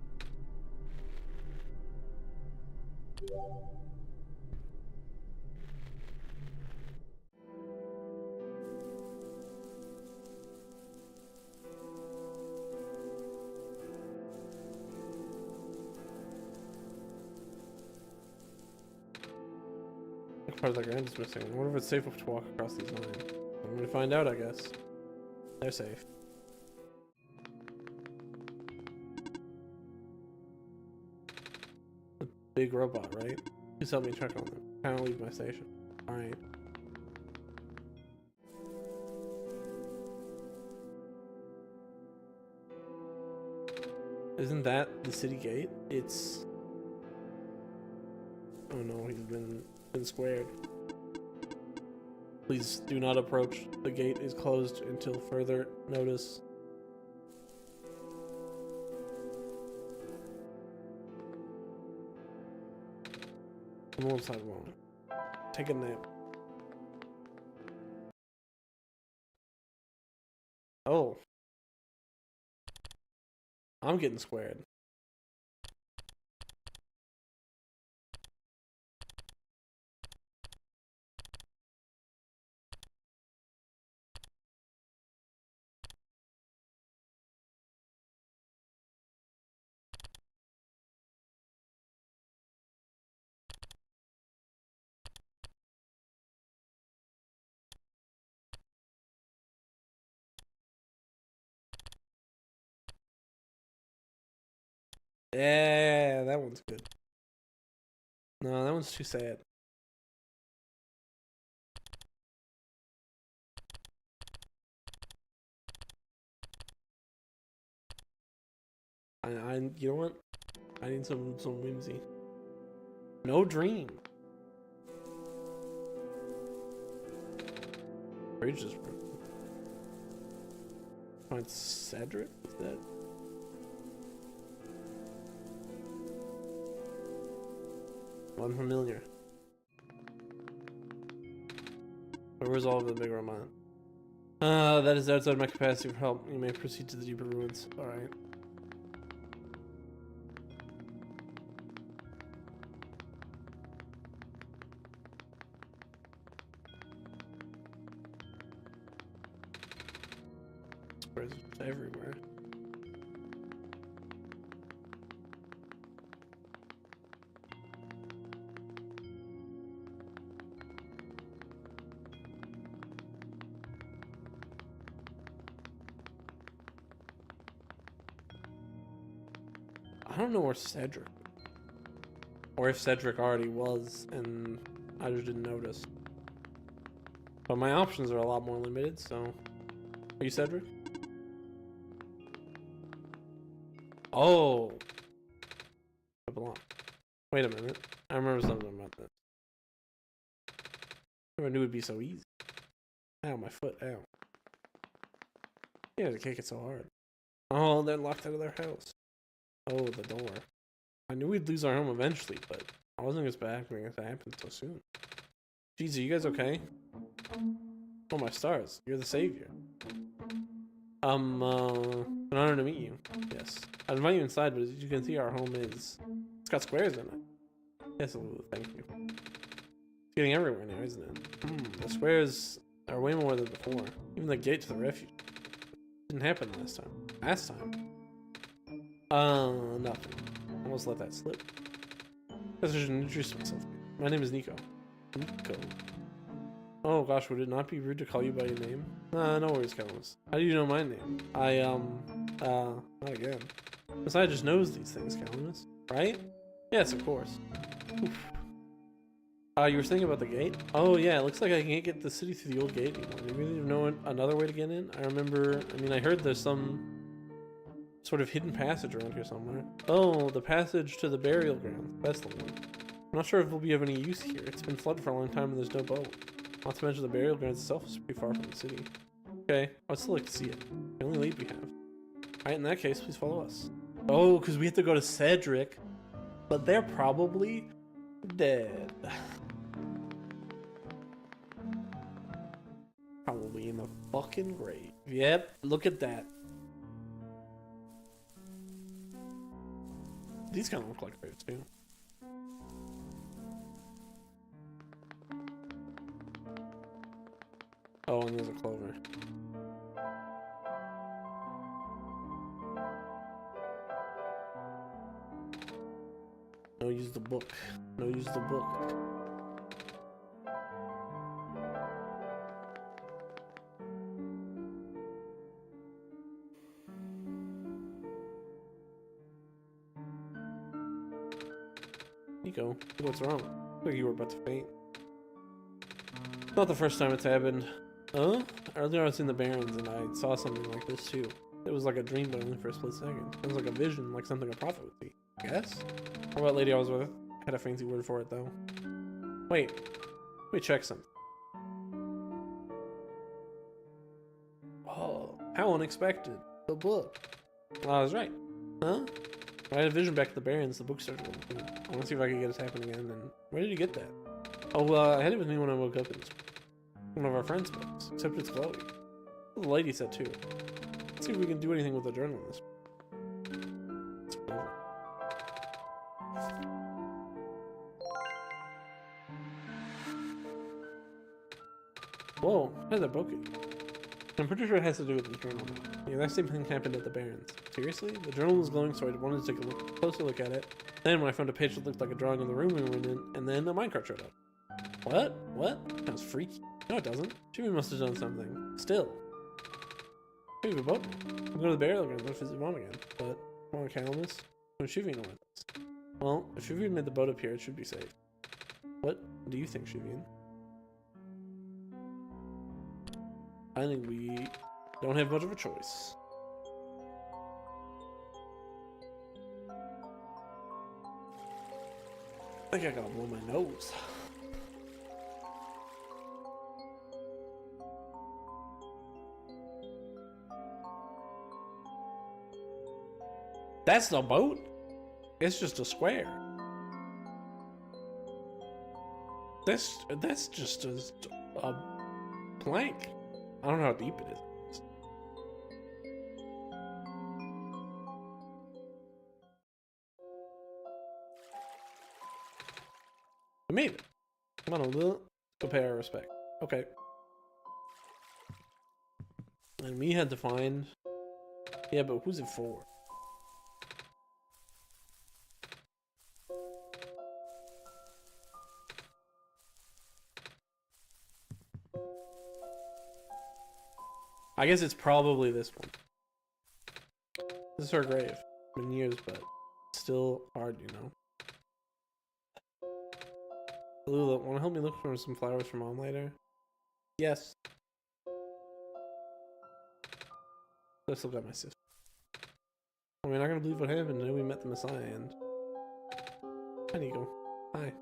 Part of the ground is missing. I wonder if it's safe to walk across these lines. I'm gonna find out, I guess. They're safe. A big robot, right? Please help me check on them. I can't leave my station. Alright. Isn't that the city gate? It's... Oh no, he's been squared. Please do not approach. The gate is closed until further notice. Come on, sidewalk. Take a nap. Oh. I'm getting squared. Yeah, that one's good. No, that one's too sad. You know what? I need some whimsy. No dream. Bridge is broken. Find Cedric? Is that? Unfamiliar. Where was all of the big Roman? That is outside my capacity for help. You may proceed to the deeper ruins. Alright. Squares everywhere. I don't know where Cedric, or if Cedric already was and I just didn't notice. But my options are a lot more limited, so. Are you Cedric? Oh. I belong. Wait a minute. I remember something about this. I never knew it'd be so easy. Ow, my foot. Ow. Yeah, they can't get so hard. Oh, they're locked out of their house. Oh, the door. I knew we'd lose our home eventually, but I wasn't expecting it to happen so soon. Jeez, are you guys okay? Oh, my stars. You're the savior. An honor to meet you. Yes. I'd invite you inside, but as you can see, our home is... It's got squares in it. Yes, thank you. It's getting everywhere now, isn't it? The squares are way more than before. Even the gate to the refuge. Didn't happen last time. Last time? Nothing. Almost let that slip. Guess I should introduce myself. My name is Nico. Nico. Oh gosh, would it not be rude to call you by your name? No worries, Callus. How do you know my name? Not again. Besides, just knows these things, Callus. Right? Yes, of course. Oof. You were saying about the gate? Oh yeah, it looks like I can't get the city through the old gate anymore. Maybe there's no another way to get in? I heard there's some sort of hidden passage around here somewhere. Oh, the passage to the burial ground. That's the one. I'm not sure if it'll be of any use here. It's been flooded for a long time and there's no boat. Not to mention the burial ground itself is pretty far from the city. Okay, I'd still like to see it. The only lead we have. Alright, in that case, please follow us. Oh, because we have to go to Cedric. But they're probably dead. Probably in the fucking grave. Yep, look at that. These kind of look like graves too. Oh, and there's a clover. No, use the book. No, use the book. Nico, what's wrong? I think you were about to faint. Not the first time it's happened. Huh? Earlier I was in the Barrens and I saw something like this too. It was like a dream, but only for a split second. It was like a vision, like something a prophet would see. I guess? How about lady I was with? Had a fancy word for it though. Wait. Let me check something. Oh, how unexpected. The book. I was right. Huh? I had a vision back at the Barrens, the book started opening. I want to see if I can get it to happen again. And where did you get that? Oh, I had it with me when I woke up in one of our friends' books. Except it's Chloe. The lady said too. Let's see if we can do anything with the journal in this. It's over. Whoa, how did that book get? I'm pretty sure it has to do with the journal. Yeah, that same thing happened at the Barrens. Seriously? The journal was glowing, so I wanted to take a closer look at it. Then when I found a page that looked like a drawing in the room we were in, and then a minecart showed up. What? What? That was freaky. No, it doesn't. Jimmy must have done something. Still. Hey, we boat. I'm going to the burial ground to visit Mom again. But, come on, Calamus. When's Shivian with us? Well, if Shivian made the boat up here, it should be safe. What do you think, Shivian? I think we don't have much of a choice. I think I gotta blow my nose. That's the boat? It's just a square. That's just a plank. I don't know how deep it is. We made it. Come on, let's go pay our respect. Okay. And we had to find... Yeah, but who's it for? I guess it's probably this one. This is her grave. Been years, but still hard, you know. Lula, wanna help me look for some flowers for Mom later? Yes. Let's look at my sister. I mean, I'm not gonna believe what happened. I know we met the Messiah and... Hi, Nico. Hi.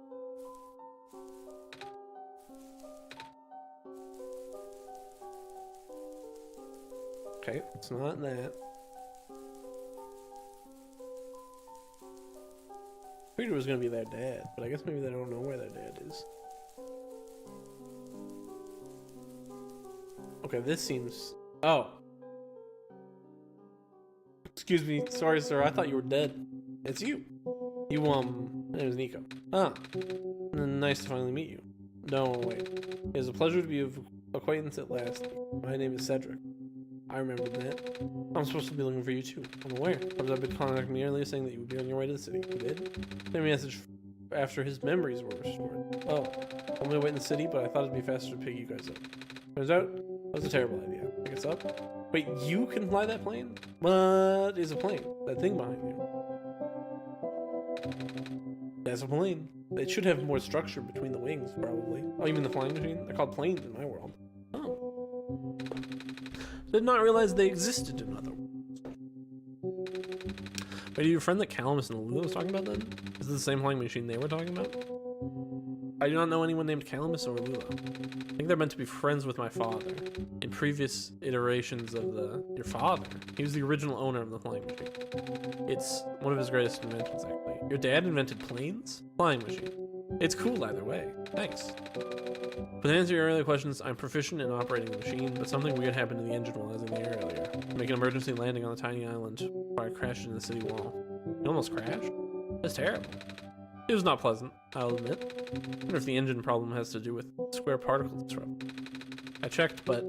Okay, it's not that. I figured it was gonna be their dad, but I guess maybe they don't know where their dad is. Okay, this seems... Oh. Excuse me, sorry sir, I thought you were dead. It's you. You, my name is Nico. Ah, nice to finally meet you. No, wait. It is a pleasure to be of acquaintance at last. My name is Cedric. I remembered that. I'm supposed to be looking for you too. I'm aware. But I've been contacting me earlier saying that you would be on your way to the city. You did? Sent me a message after his memories were restored. Oh, I'm gonna wait in the city, but I thought it'd be faster to pick you guys up. Turns out, that was a terrible idea. Pick us up? Wait, you can fly that plane? What is a plane? That thing behind you. That's a plane. It should have more structure between the wings, probably. Oh, you mean the flying machine? They're called planes in my world. Oh. Did not realize they existed in other worlds. Wait, are you a friend that Calamus and Lula was talking about then? Is it the same flying machine they were talking about? I do not know anyone named Calamus or Lula. think they're meant to be friends with my father. In previous iterations of your father, he was the original owner of the flying machine. It's one of his greatest inventions, actually. Your dad invented planes? Flying machine. It's cool either way. Thanks. But to answer your earlier questions, I'm proficient in operating the machine, but something weird happened to the engine while I was in the air earlier. Make an emergency landing on a tiny island where I crashed into the city wall. You almost crashed? That's terrible. It was not pleasant, I'll admit. I wonder if the engine problem has to do with square particle disruption. I checked, but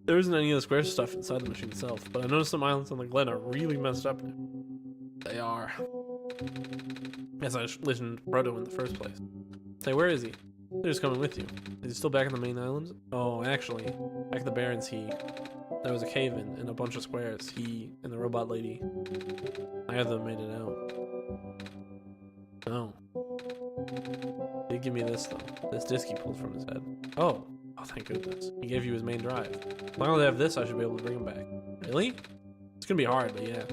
there isn't any of the square stuff inside the machine itself, but I noticed some islands on the Glen are really messed up now. They are. As I listened to Proto in the first place. Say, where is he? They're just coming with you. Is he still back on the main island? Oh, actually, back at the Barrens, there was a cave-in and a bunch of squares. He and the robot lady, neither of them made it out. No. He give me this, though. This disc he pulled from his head. Oh, thank goodness. He gave you his main drive. As long as I have this, I should be able to bring him back. Really? It's gonna be hard, but yeah.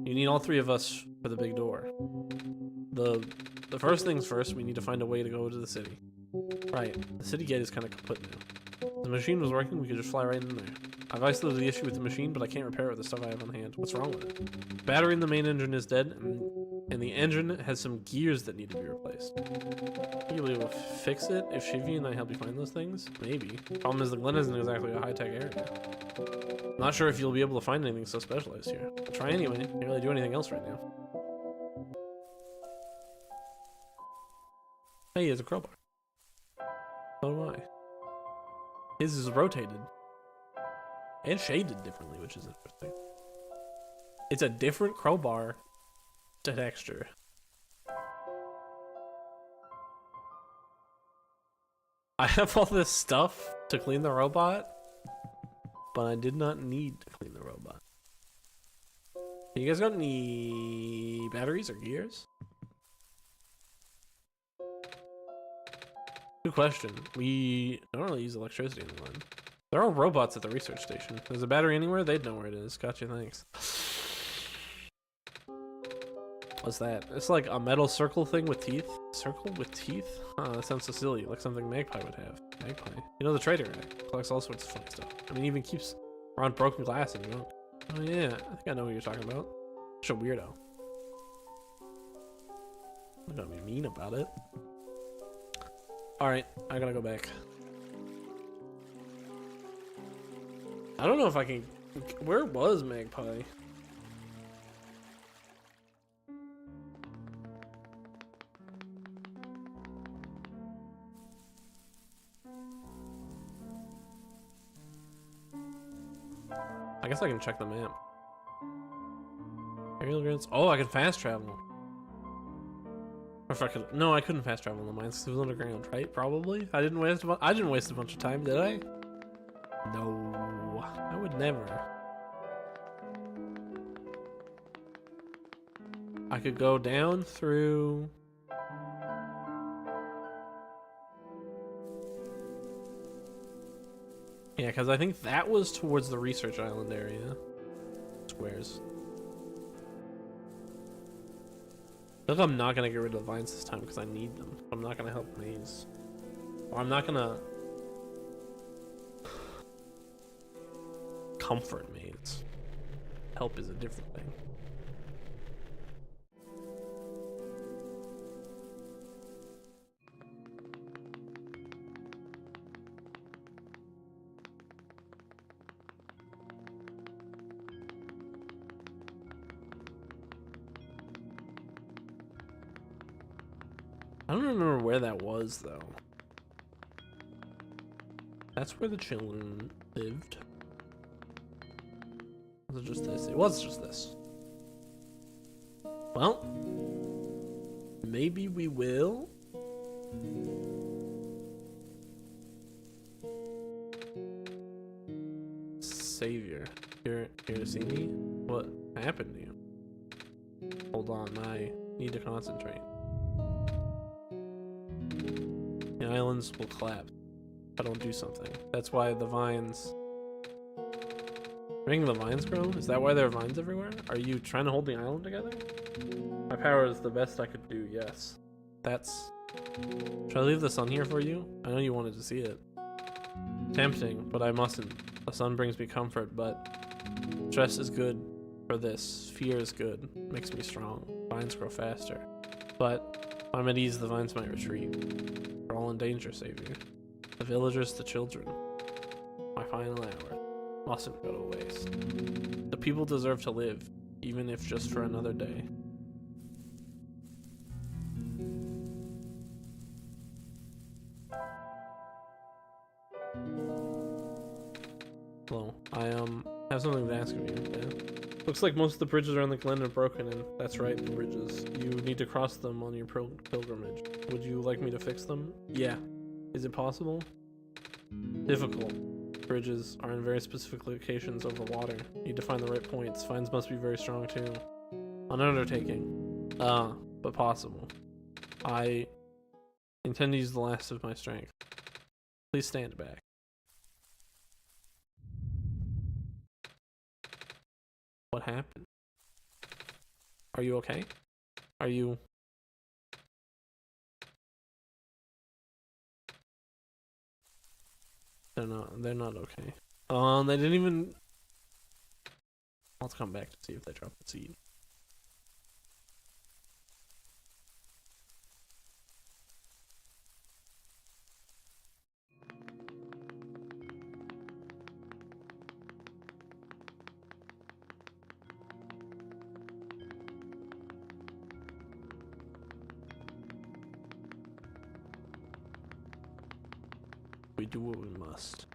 You need all three of us for the big door. The first things first, we need to find a way to go to the city. Right, the city gate is kind of kaput now. If the machine was working, we could just fly right in there. I've isolated the issue with the machine, but I can't repair it with the stuff I have on hand. What's wrong with it? The battery in the main engine is dead, and the engine has some gears that need to be replaced. You'll be able to fix it if Shivy and I help you find those things? Maybe. Problem is the Glen isn't exactly a high-tech area. Not sure if you'll be able to find anything so specialized here. I'll try anyway. Can't really do anything else right now. Hey, he has a crowbar. So do I. His is rotated. And shaded differently, which is interesting. It's a different crowbar to texture. I have all this stuff to clean the robot, but I did not need to clean the robot. You guys got any batteries or gears? Good question. We don't really use electricity in the line. There are robots at the research station. There's a battery anywhere? They'd know where it is. Gotcha, thanks. What's that? It's like a metal circle thing with teeth. Circle with teeth? Huh, that sounds so silly. Like something Magpie would have. Magpie? You know the trader guy. Collects all sorts of funny stuff. I mean, even keeps around broken glass and junk. Oh yeah, I think I know what you're talking about. Such a weirdo. I'm not gonna be mean about it. Alright, I gotta go back. I don't know if I can... Where was Magpie? I guess I can check the map. Aerial grants. Oh, I can fast travel. Or if I could... No, I couldn't fast travel in the mines because it was underground, right? Probably. I didn't waste a bunch of time, did I? No, I would never. I could go down through... Yeah, because I think that was towards the research island area. Squares. I think I'm not going to get rid of the vines this time because I need them. I'm not going to help Maze. Or I'm not going to... comfort Maze. Help is a different thing. I don't remember where that was, though. That's where the children lived. Was it just this? It was just this. Well, maybe we will. Savior, here to see me? What happened to you? Hold on, I need to concentrate. The islands will collapse if I don't do something. That's why the vines... Making the vines grow? Is that why there are vines everywhere? Are you trying to hold the island together? My power is the best I could do, yes. That's... Should I leave the sun here for you? I know you wanted to see it. Tempting, but I mustn't. The sun brings me comfort, but stress is good for this. Fear is good. Makes me strong. Vines grow faster. But when I'm at ease, the vines might retreat. We're all in danger, Savior. The villagers, the children. My final hour. Mustn't go to waste. The people deserve to live, even if just for another day. Hello. I have something to ask of you. Yeah. Looks like most of the bridges around the glen are broken, and that's right, the bridges. You need to cross them on your pilgrimage. Would you like me to fix them? Yeah. Is it possible? Difficult. Bridges are in very specific locations over water. Need to find the right points. Vines must be very strong too. An undertaking. But possible. I intend to use the last of my strength. Please stand back. What happened? Are you okay? Are you... They're not okay. They didn't even... I'll come back to see if they dropped the seed. We do what we must.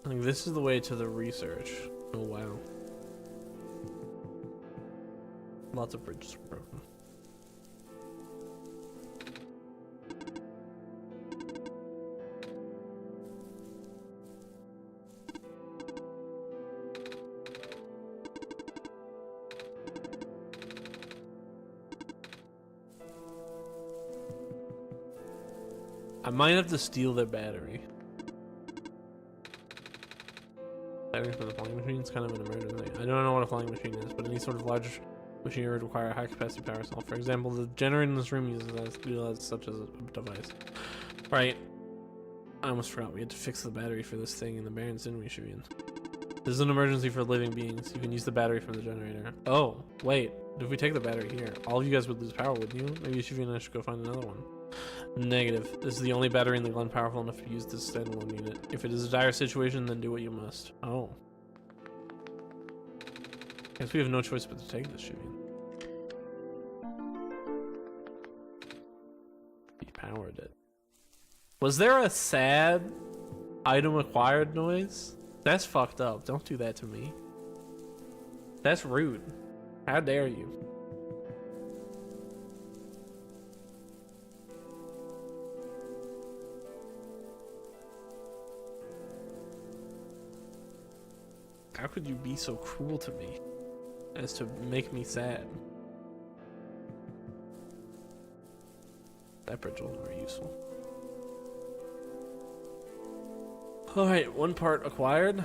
I think this is the way to the research. Oh wow. Lots of bridges are broken. I might have to steal their battery. Battery for the flying machine is kind of an emergency. I don't know what a flying machine is, but any sort of large machinery would require a high capacity power cell. For example, the generator in this room utilizes such as a device. Right. I almost forgot we had to fix the battery for this thing in the Barrens, didn't we, Shivian? This is an emergency for living beings. You can use the battery from the generator. Oh, wait. If we take the battery here, all of you guys would lose power, wouldn't you? Maybe Shivian and I should go find another one. Negative. This is the only battery in the glen powerful enough to use this standalone unit. If it is a dire situation, then do what you must. Oh. Guess we have no choice but to take this, Shivian. He powered it. Was there a sad item acquired noise? That's fucked up. Don't do that to me. That's rude. How dare you? How could you be so cruel to me as to make me sad? That bridge wasn't very useful. Alright, one part acquired.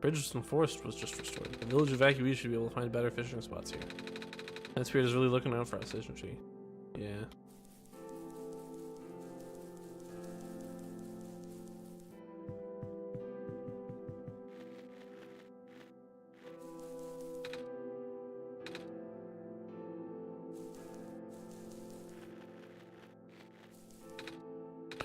Bridges and forest was just restored. The village evacuees should be able to find better fishing spots here. That spirit is really looking out for us, isn't she? Yeah.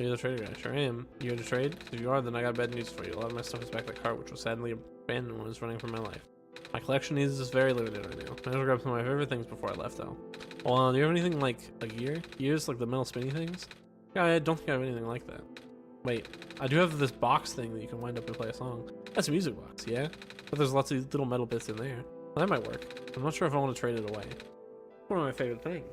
You're the trader guy. Sure am. You here to trade? If you are, then I got bad news for you. A lot of my stuff is back in the cart, which was sadly abandoned when I was running for my life. My collection is just very limited right now. I never grabbed some of my favorite things before I left, though. Well, do you have anything like a gear? Gears, like the metal spinny things? Yeah, I don't think I have anything like that. Wait, I do have this box thing that you can wind up and play a song. That's a music box, yeah? But there's lots of little metal bits in there. Well, that might work. I'm not sure if I want to trade it away. One of my favorite things.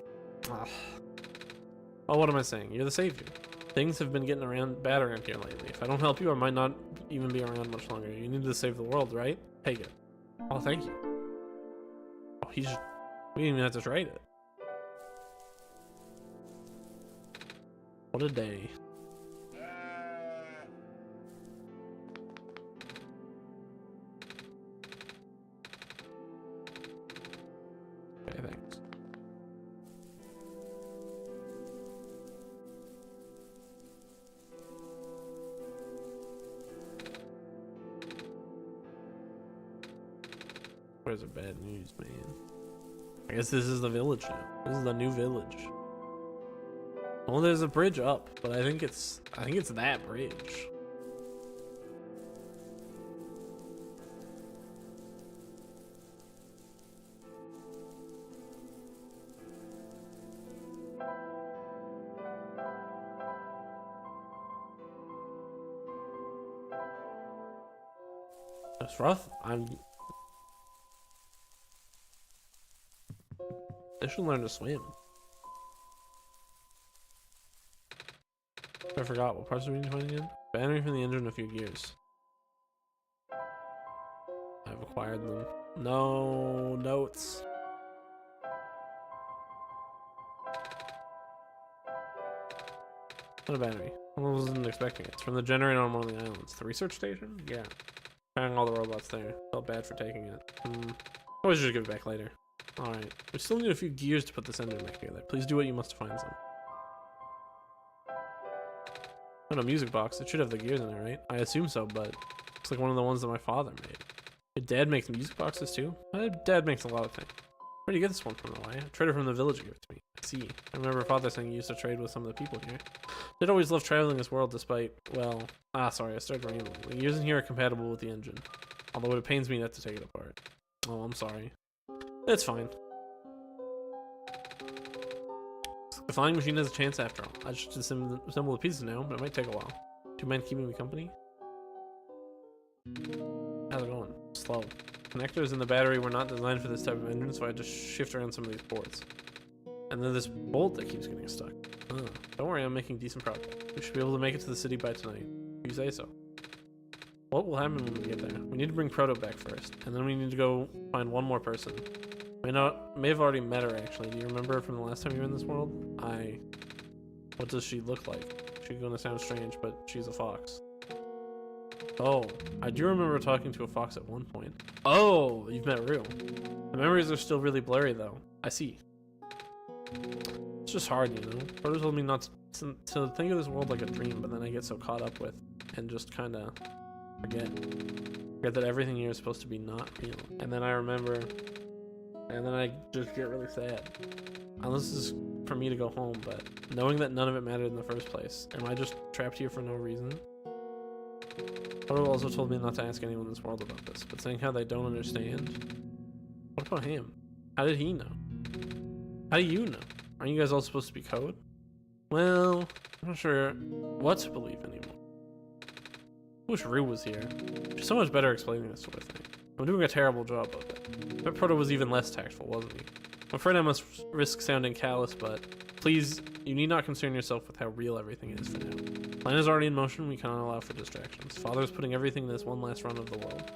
Oh, what am I saying? You're the savior. Things have been getting bad around here lately. If I don't help you, I might not even be around much longer. You need to save the world, right? Take it. Oh, thank you. Oh, we didn't even have to trade it. What a day. Okay, thanks. Where's the bad news, man? I guess this is the village now. This is the new village. Well, there's a bridge up, but I think it's that bridge. That's rough. They should learn to swim. I forgot what parts do we need to find again? Battery from the engine, a few gears. I've acquired them. No notes. What a battery. I wasn't expecting it. It's from the generator on one of the islands. The research station? Yeah. Finding all the robots there. Felt bad for taking it. Always just give it back later. Alright. We still need a few gears to put this engine back together. Please do what you must to find some. Oh, no, music box. It should have the gears in it, right? I assume so, but it's like one of the ones that my father made. Your dad makes music boxes too? My dad makes a lot of things. Where'd you get this one from, though? I traded from the village gave it to me. I see. I remember father saying he used to trade with some of the people here. Did always love traveling this world despite, well... sorry, I started rambling. The gears in here are compatible with the engine. Although it pains me not to take it apart. Oh, I'm sorry. It's fine. The flying machine has a chance after all. I just assemble the pieces now, but it might take a while. Do you mind keeping me company? How's it going? Slow. Connectors in the battery were not designed for this type of engine, so I had to shift around some of these ports. And then this bolt that keeps getting stuck. Don't worry, I'm making decent progress. We should be able to make it to the city by tonight. You say so. What will happen when we get there? We need to bring Proto back first, and then we need to go find one more person. May have already met her, actually. Do you remember her from the last time you were in this world? What does she look like? She's gonna sound strange, but she's a fox. Oh, I do remember talking to a fox at one point. Oh, you've met Rue. The memories are still really blurry, though. I see. It's just hard, you know? Proto told me not to think of this world like a dream, but then I get so caught up with and just kind of forget that everything here is supposed to be not real. And then I remember, and then I just get really sad. And this is for me to go home, but knowing that none of it mattered in the first place. Am I just trapped here for no reason? Proto also told me not to ask anyone in this world about this, but saying how they don't understand. What about him? How did he know? How do you know? Aren't you guys all supposed to be code? Well, I'm not sure what to believe anymore. I wish Rue was here. She's so much better explaining this sort of thing. I'm doing a terrible job of it. But Proto was even less tactful, wasn't he? I'm afraid I must risk sounding callous, but please, you need not concern yourself with how real everything is for now. Plan is already in motion, we cannot allow for distractions. Father is putting everything in this one last run of the world.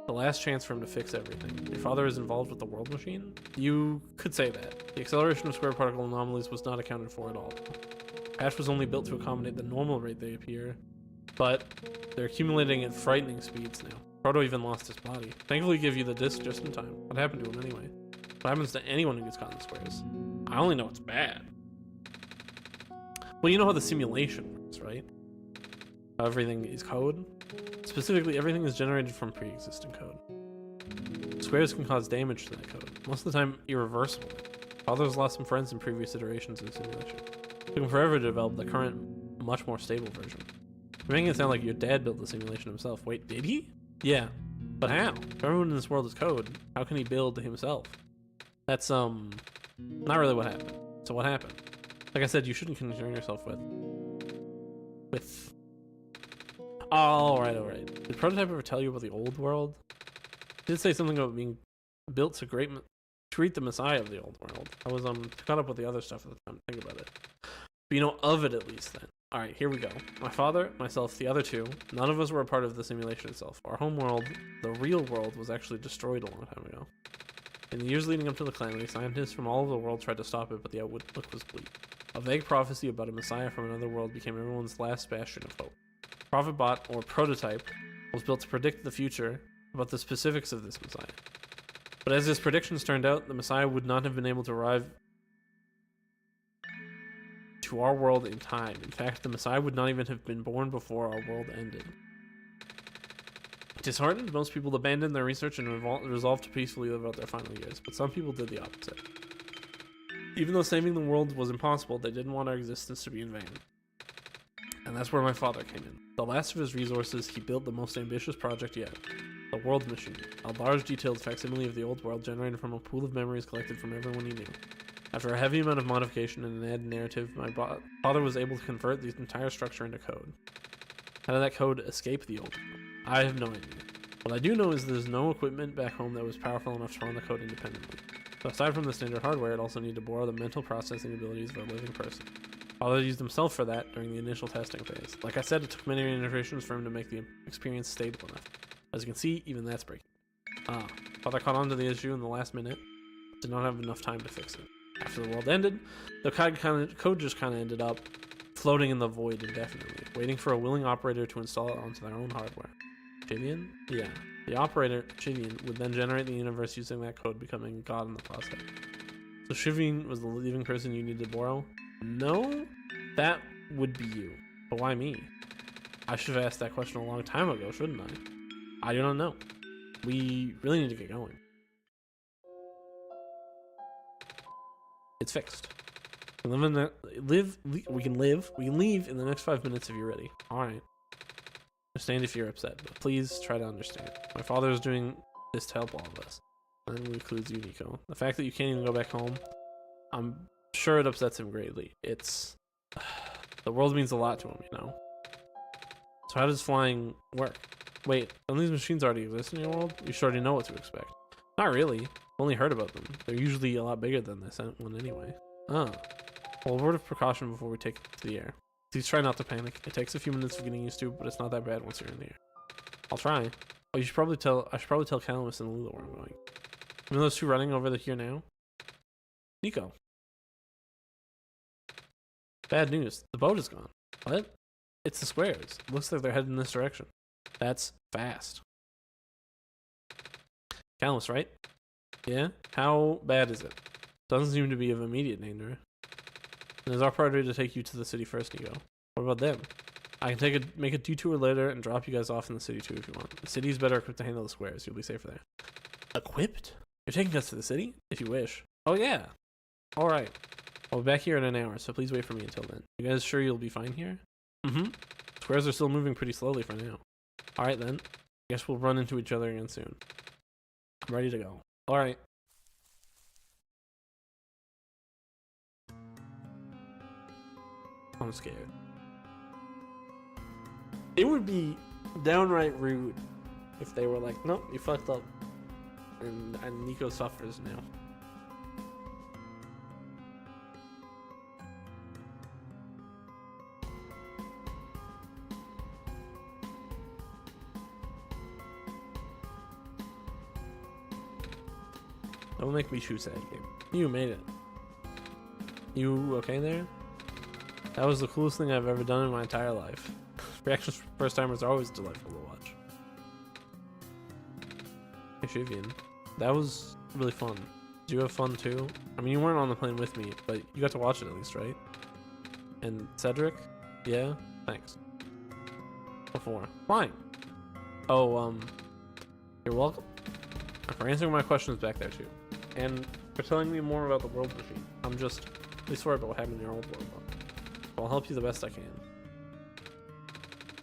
The last chance for him to fix everything. Your father is involved with the world machine? You could say that. The acceleration of square particle anomalies was not accounted for at all. Patch was only built to accommodate the normal rate they appear, but they're accumulating at frightening speeds now. Proto even lost his body. Thankfully give you the disc just in time. What happened to him anyway? What happens to anyone who gets caught in the squares? I only know it's bad. Well, you know how the simulation works, right? How everything is code? Specifically, everything is generated from pre-existing code. Squares can cause damage to that code, most of the time irreversible. Father's lost some friends in previous iterations of the simulation. It took him forever to develop the current, much more stable version. You're making it sound like your dad built the simulation himself. Wait, did he? Yeah, but how? If everyone in this world is code, how can he build himself? That's, not really what happened. So what happened? Like I said, you shouldn't concern yourself with... Oh, alright. Did Prototype ever tell you about the old world? It did say something about being built to greet the messiah of the old world. I was, caught up with the other stuff at the time to think about it. But you know of it at least then. Alright, here we go. My father, myself, the other two, none of us were a part of the simulation itself. Our home world, the real world, was actually destroyed a long time ago. In the years leading up to the calamity, scientists from all over the world tried to stop it, but the outlook was bleak. A vague prophecy about a messiah from another world became everyone's last bastion of hope. Prophet Bot, or Prototype, was built to predict the future about the specifics of this messiah. But as his predictions turned out, the messiah would not have been able to arrive to our world in time. In fact, the messiah would not even have been born before our world ended. Disheartened, most people abandoned their research and resolved to peacefully live out their final years, but some people did the opposite. Even though saving the world was impossible, they didn't want our existence to be in vain. And that's where my father came in. The last of his resources, he built the most ambitious project yet, the World Machine, a large detailed facsimile of the old world generated from a pool of memories collected from everyone he knew. After a heavy amount of modification and an added narrative, my father was able to convert the entire structure into code. How did that code escape the old world? I have no idea. What I do know is there's no equipment back home that was powerful enough to run the code independently. So aside from the standard hardware, it also needed to borrow the mental processing abilities of a living person. Father used himself for that during the initial testing phase. Like I said, it took many iterations for him to make the experience stable enough. As you can see, even that's breaking. Father caught on to the issue in the last minute, did not have enough time to fix it. After the world ended, the code just kind of ended up floating in the void indefinitely, waiting for a willing operator to install it onto their own hardware. Chivian? Yeah. The operator, Chivian, would then generate the universe using that code, becoming God in the process. So Chivian was the living person you needed to borrow? No? That would be you. But why me? I should have asked that question a long time ago, shouldn't I? I do not know. We really need to get going. It's fixed. We can leave in the next 5 minutes if you're ready. Alright. Understand if you're upset, but please try to understand. My father is doing this to help all of us. And that includes you, Nico. The fact that you can't even go back home, I'm sure it upsets him greatly. It's... the world means a lot to him, you know? So how does flying work? Wait, don't these machines already exist in your world? You should already know what to expect. Not really. I've only heard about them. They're usually a lot bigger than this one anyway. Oh. Well, a word of precaution before we take it to the air. Please try not to panic. It takes a few minutes of getting used to, but it's not that bad once you're in the air. I'll try. Oh, I should probably tell Calamus and Lula where I'm going. You know those two running over here now? Nico. Bad news. The boat is gone. What? It's the squares. It looks like they're heading in this direction. That's fast. Calamus, right? Yeah? How bad is it? Doesn't seem to be of immediate danger. And it's our priority to take you to the city first, Nico. What about them? I can make a detour later and drop you guys off in the city too if you want. The city's better equipped to handle the squares. You'll be safer there. Equipped? You're taking us to the city? If you wish. Oh yeah. Alright. I'll be back here in an hour, so please wait for me until then. You guys sure you'll be fine here? Mm-hmm. Squares are still moving pretty slowly for now. Alright then. Guess we'll run into each other again soon. I'm ready to go. Alright. I'm scared. It would be downright rude if they were like, nope, you fucked up. And Nico suffers now. Don't make me choose that game. You made it. You okay there? That was the coolest thing I've ever done in my entire life. Reactions from first timers are always delightful to watch. Hey Shivian, that was really fun. Did you have fun too? I mean, you weren't on the plane with me, but you got to watch it at least, right? And Cedric? Yeah? Thanks. Before. Fine. Oh, you're welcome. And for answering my questions back there too. And for telling me more about the world machine. I'm just really sorry about what happened in your old world. I'll help you the best I can.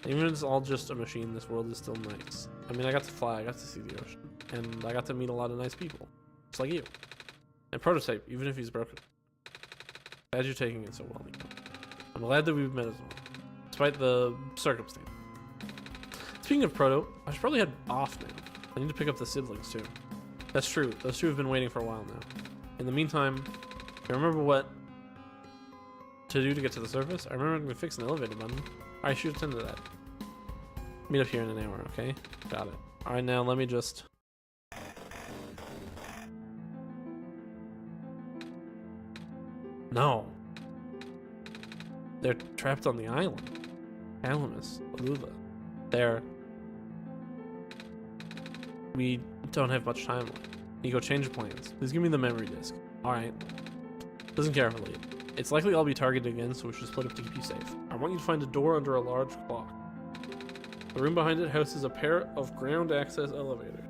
Even if it's all just a machine, this world is still nice. I mean, I got to fly, I got to see the ocean, and I got to meet a lot of nice people, just like you. And Prototype, even if he's broken. Glad you're taking it so well, Nico. I'm glad that we've met as well, despite the circumstance. Speaking of Proto, I should probably head off now. I need to pick up the siblings too. That's true, those two have been waiting for a while now. In the meantime, remember what to do to get to the surface? I remember to fix an elevator button. Alright, shoot into that. Meet up here in an hour, okay? Got it. Alright, now let me just... No. They're trapped on the island. Calamus, Alula. They're... We don't have much time left. You go change plans. Please give me the memory disk. Alright. Listen carefully. It's likely I'll be targeted again, so we should split up to keep you safe. I want you to find a door under a large clock. The room behind it houses a pair of ground access elevators.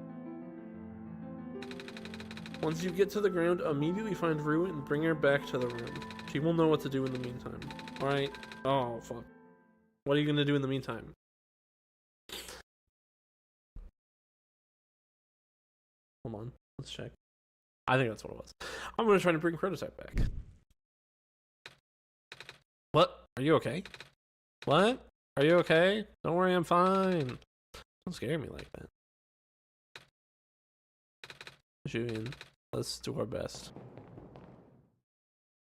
Once you get to the ground, immediately find Rue and bring her back to the room. She will know what to do in the meantime. Alright? Oh, fuck. What are you gonna do in the meantime? Hold on. Let's check. I think that's what it was. I'm gonna try to bring Prototype back. What? Are you okay? What? Are you okay? Don't worry, I'm fine. Don't scare me like that. Julian, let's do our best.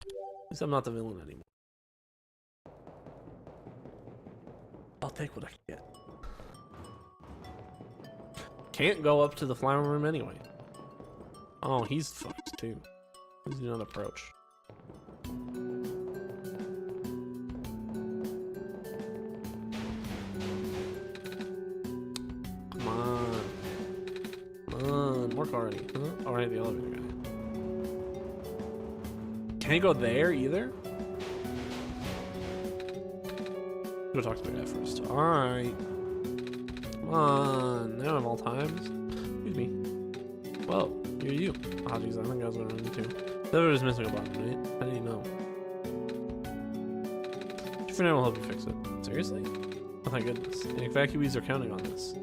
At least I'm not the villain anymore. I'll take what I can get. Can't go up to the flower room anyway. Oh, he's fucked too. He's doing an approach. Come on. Come on. Work already. Huh? Alright, the elevator guy. Can't go there either? Go talk to the guy first. Alright. Come on. Now of all times. Excuse me. Whoa. You're you. Oh, geez, I think I was going to run into. The other is missing a button, right? How do you know? For now, we'll help you fix it. Seriously? Oh, thank goodness. The evacuees are counting on this.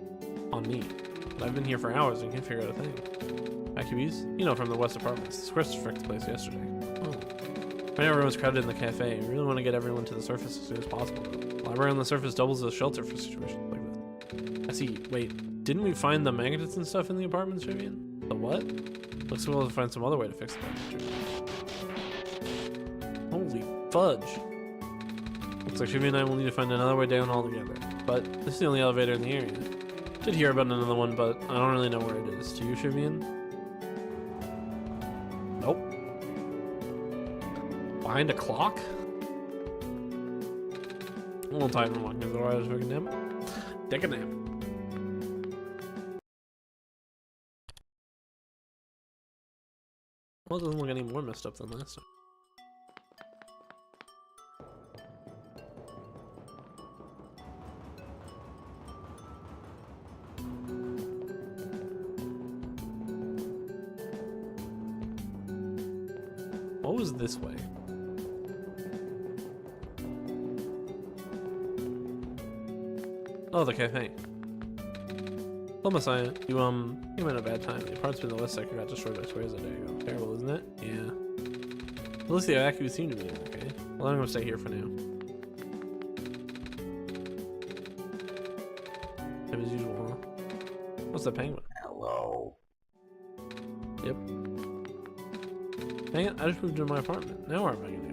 On me. But I've been here for hours and can't figure out a thing. Evacuees? You know, from the West Apartments. The Square took place yesterday. Oh. Right now, everyone's crowded in the cafe. We really want to get everyone to the surface as soon as possible. The library on the surface doubles as a shelter for situations like this. I see. Wait, didn't we find the magnets and stuff in the apartments, Vivian? The what? Looks like we'll have to find some other way to fix the picture. Holy fudge. Looks like Shivi and I will need to find another way down altogether. But this is the only elevator in the area. Did hear about another one, but I don't really know where it is. Do you, Shivian? Nope. Behind a clock? A little tired from walking. Go out take a nap. Take a nap. Well, it doesn't look any more messed up than last time. What was this way? Oh, the cafe. Well, Messiah, you came at a bad time. The apartments in the west sector got destroyed by squares a day ago. Terrible, isn't it? Yeah. At least the evacuees seem to be okay. Well, I'm gonna stay here for now. Same as usual, huh? What's the penguin? Hello. Yep. Dang it, I just moved into my apartment. Now where am I gonna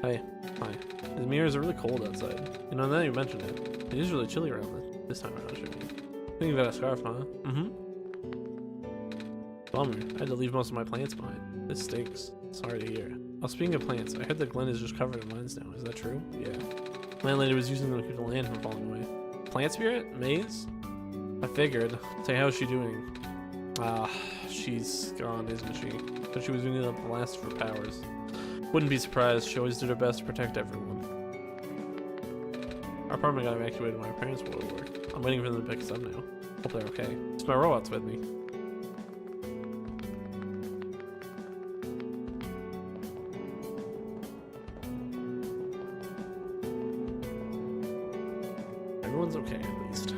go? Hey, hi. The mirrors are really cold outside. You know, now you mentioned it. It is really chilly around this time around, should be. I think you've got a scarf, huh? Mm-hmm. Bummer. I had to leave most of my plants behind. This stinks. Sorry to hear. Oh, speaking of plants, I heard that Glen is just covered in vines now. Is that true? Yeah. Landlady was using them to keep the land from falling away. Plant spirit? Maze? I figured. Say, how's she doing? She's gone, isn't she? But she was using up the last of her powers. Wouldn't be surprised. She always did her best to protect everyone. Our apartment got evacuated when my parents were at work. I'm waiting for them to pick us up now. Hope they're okay. It's my robots with me. Everyone's okay, at least.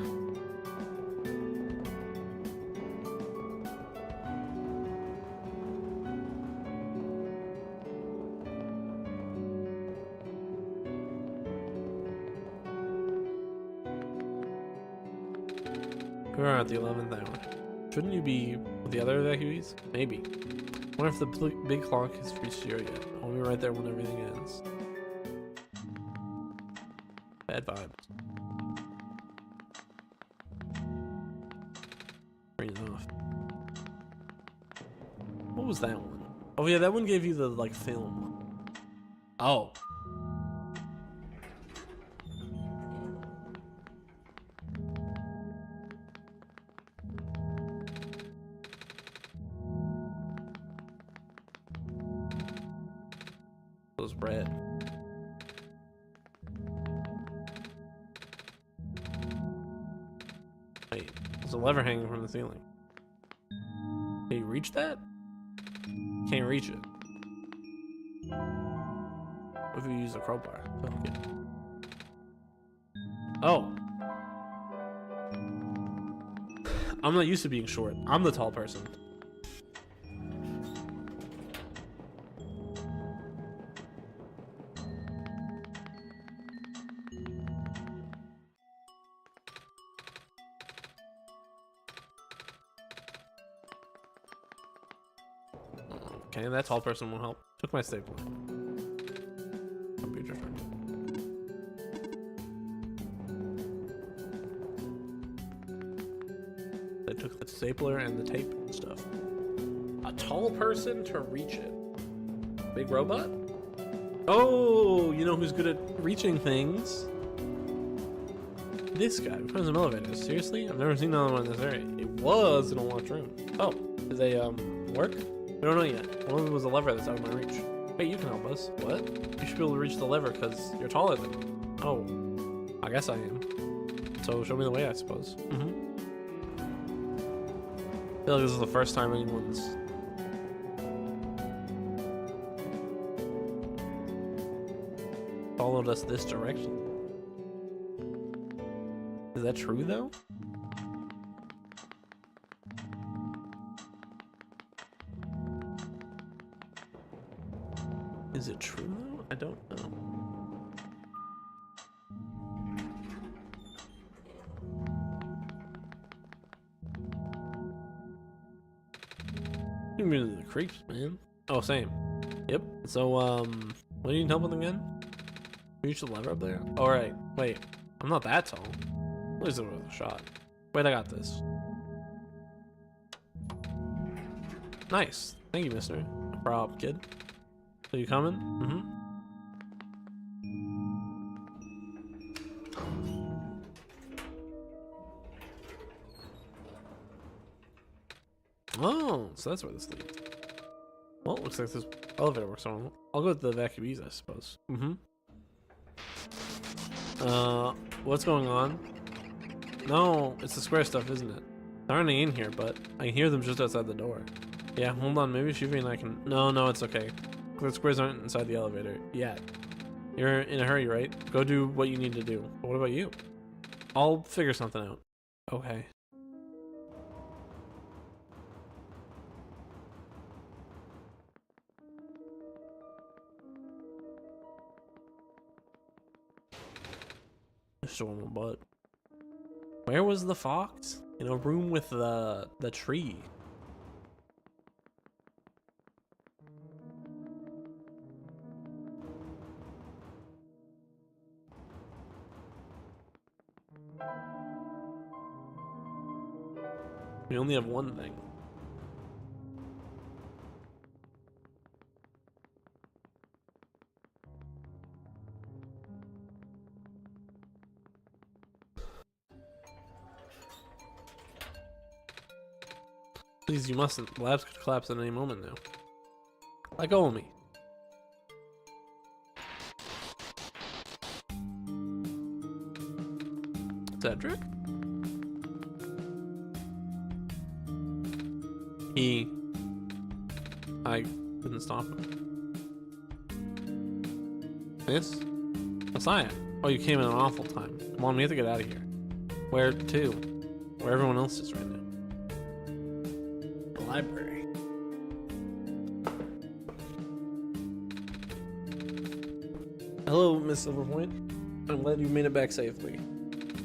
We are at the 11th hour. Shouldn't you be with the other evacuees? Maybe. Wonder if the big clock has reached zero yet. I'll be right there when everything ends. Bad vibes. Turn it off. What was that one? Oh yeah, that one gave you the like film. Oh. Those bread. Wait, there's a lever hanging from the ceiling. Can you reach that? Can't reach it. What if you use a crowbar? Okay. Oh. I'm not used to being short. I'm the tall person. Okay, that tall person won't help. Took my stapler. Computer friend. They took the stapler and the tape and stuff. A tall person to reach it. Big robot? Oh, you know who's good at reaching things? This guy. We found some elevators. Seriously? I've never seen another one in this area. It was in a locked room. Oh, did they work? We don't know yet. One of them was a lever that's out of my reach. Wait, you can help us. What? You should be able to reach the lever because you're taller than me. Oh, I guess I am. So show me the way, I suppose. I feel like this is the first time anyone's followed us this direction. Is that true though? Is it true though? I don't know. You mean the creeps, man? Oh, same. Yep. So, what do you need help with again? Reach the lever up there? All right. Wait, I'm not that tall. At least it was a shot. Wait, I got this. Nice. Thank you, mister. No problem, kid. So you coming? Oh, so that's where this leads. Well, it looks like this elevator works on. I'll go with the evacuees, I suppose. What's going on? No, it's the square stuff, isn't it? They're already in here, but I can hear them just outside the door. Yeah, hold on, maybe Shuvi and I can... No, it's okay. The squares aren't inside the elevator yet. You're in a hurry, right? Go do what you need to do. But what about you? I'll figure something out. Okay. Show him a butt. Where was the fox? In a room with the tree. We only have one thing. Please, you mustn't. The labs could collapse at any moment now. Let go of me. Cedric? I couldn't stop him. This? Messiah. Oh, you came in an awful time. Come on, we have to get out of here. Where to? Where everyone else is right now. The library. Hello, Miss Silverpoint. I'm glad you made it back safely.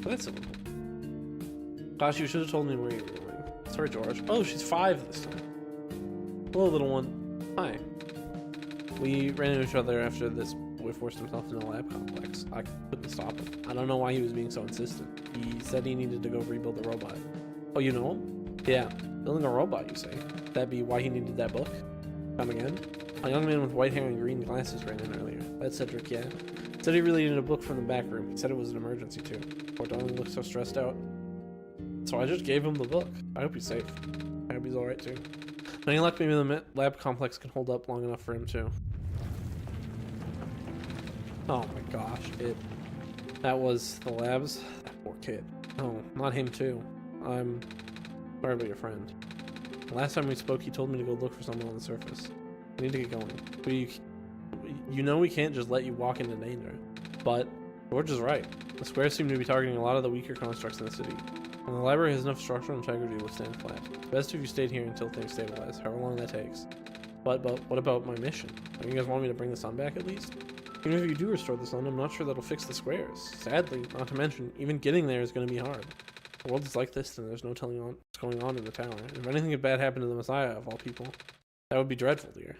That's Silverpoint. Gosh, you should have told me where you were going. Sorry, George. Oh, she's 5 this time. Hello, little one. Hi. We ran into each other after this boy forced himself into the lab complex. I couldn't stop him. I don't know why he was being so insistent. He said he needed to go rebuild the robot. Oh, you know him? Yeah. Building a robot, you say? That'd be why he needed that book? Come again? A young man with white hair and green glasses ran in earlier. That's Cedric, yeah. Said he really needed a book from the back room. He said it was an emergency, too. Poor darling looked so stressed out. So I just gave him the book. I hope he's safe. I hope he's alright, too. Any luck, maybe the lab complex can hold up long enough for him, too. Oh my gosh, that was the labs? That poor kid. No, not him, too. I'm sorry about your friend. Last time we spoke, he told me to go look for someone on the surface. We need to get going. You know we can't just let you walk into danger. But George is right. The squares seem to be targeting a lot of the weaker constructs in the city. And the library has enough structural integrity to withstand flash. Best if you stayed here until things stabilize, however long that takes. But what about my mission? Don't you guys want me to bring the sun back at least? Even if you do restore the sun, I'm not sure that'll fix the squares. Sadly, not to mention, even getting there is going to be hard. The world is like this, and there's no telling what's going on in the tower. And if anything bad happened to the Messiah, of all people, that would be dreadful, dear.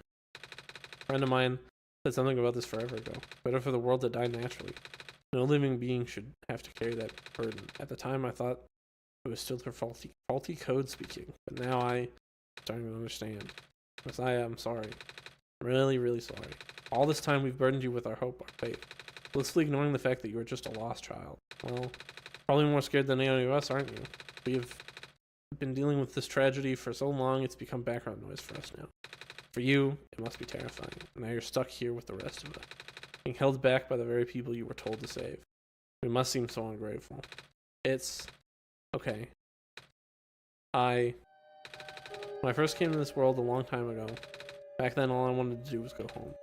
A friend of mine said something about this forever ago. Better for the world to die naturally. No living being should have to carry that burden. At the time, I thought it was still her faulty code speaking, but now I'm starting to understand. Messiah, I'm sorry. I'm really, really sorry. All this time we've burdened you with our hope, our faith, blissfully ignoring the fact that you were just a lost child. Well, probably more scared than any of us, aren't you? We've been dealing with this tragedy for so long, it's become background noise for us now. For you, it must be terrifying. Now you're stuck here with the rest of us, being held back by the very people you were told to save. We must seem so ungrateful. It's okay. When I first came to this world a long time ago, back then all I wanted to do was go home.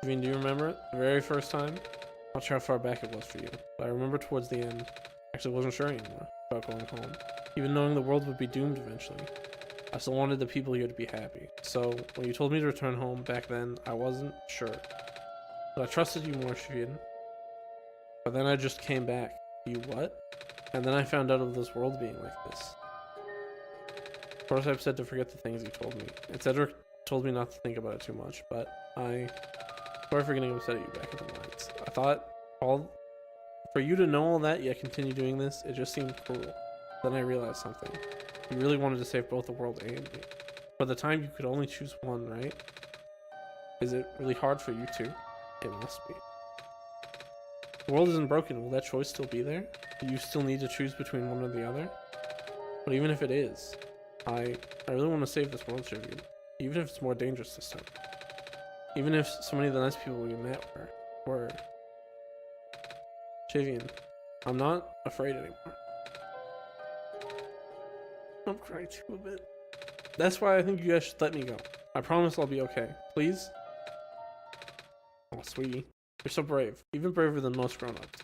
I mean, do you remember it? The very first time? Not sure how far back it was for you, but I remember towards the end, actually wasn't sure anymore about going home. Even knowing the world would be doomed eventually. I still wanted the people here to be happy. So, when you told me to return home back then, I wasn't sure. But I trusted you more, Shion. But then I just came back. You what? And then I found out of this world being like this. Of course I've said to forget the things you told me. And Cedric told me not to think about it too much, but sorry for getting upset at you back at the mines. I thought for you to know all that, yet continue doing this, it just seemed cruel. Then I realized something. You really wanted to save both the world and me. By the time you could only choose one, right? Is it really hard for you too? It must be. The world isn't broken. Will that choice still be there? Do you still need to choose between one or the other? But even if it is, I really want to save this world, Shivian. Even if it's more dangerous this time. Even if so many of the nice people we met were. Shivian, I'm not afraid anymore. I'm crying too a bit. That's why I think you guys should let me go. I promise I'll be okay. Please? Oh, sweetie. You're so brave. Even braver than most grown-ups.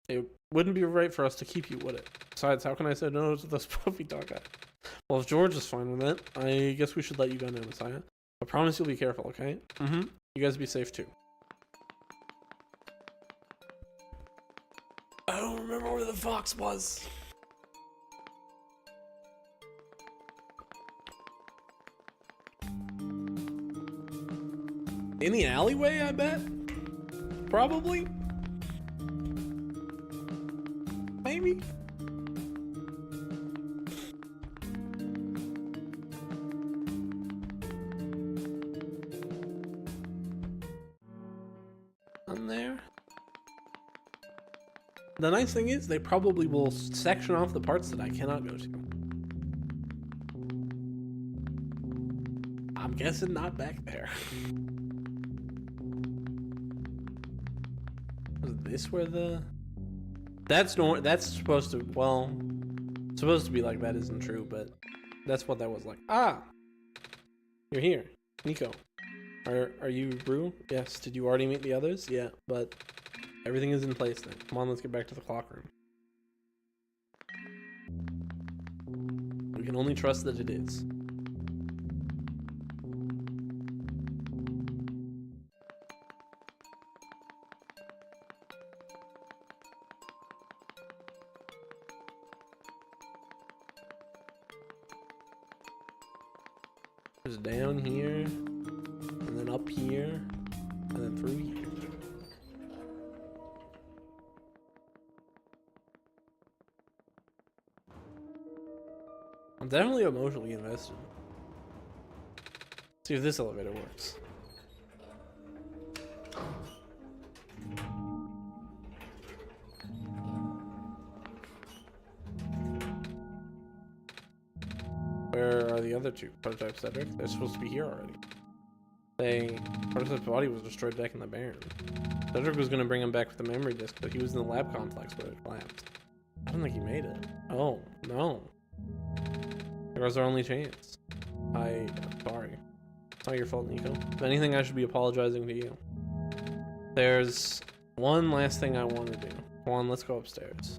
It wouldn't be right for us to keep you, would it? Besides, how can I say no to this puppy dog guy? Well, if George is fine with it, I guess we should let you go now, Messiah. I promise you'll be careful, okay? Mm-hmm. You guys be safe, too. I don't remember where the fox was. In the alleyway, I bet? Probably? Maybe? On there? The nice thing is, they probably will section off the parts that I cannot go to. I'm guessing not back there. Was this where the... That's supposed to, well, supposed to be like that isn't true, but that's what that was like. Ah! You're here. Nico. Are you Rue? Yes. Did you already meet the others? Yeah, but everything is in place then. Come on, let's get back to the clock room. We can only trust that it is. There's down here, and then up here, and then through here. I'm definitely emotionally invested. See if this elevator works. Where are the other two prototypes, Cedric? They're supposed to be here already. Prototype's body was destroyed back in the Baron. Cedric was going to bring him back with the memory disk, but he was in the lab complex where it collapsed. I don't think he made it. Oh, no. There was our only chance. I'm sorry. It's not your fault, Nico. If anything, I should be apologizing to you. There's one last thing I want to do. Come on, let's go upstairs.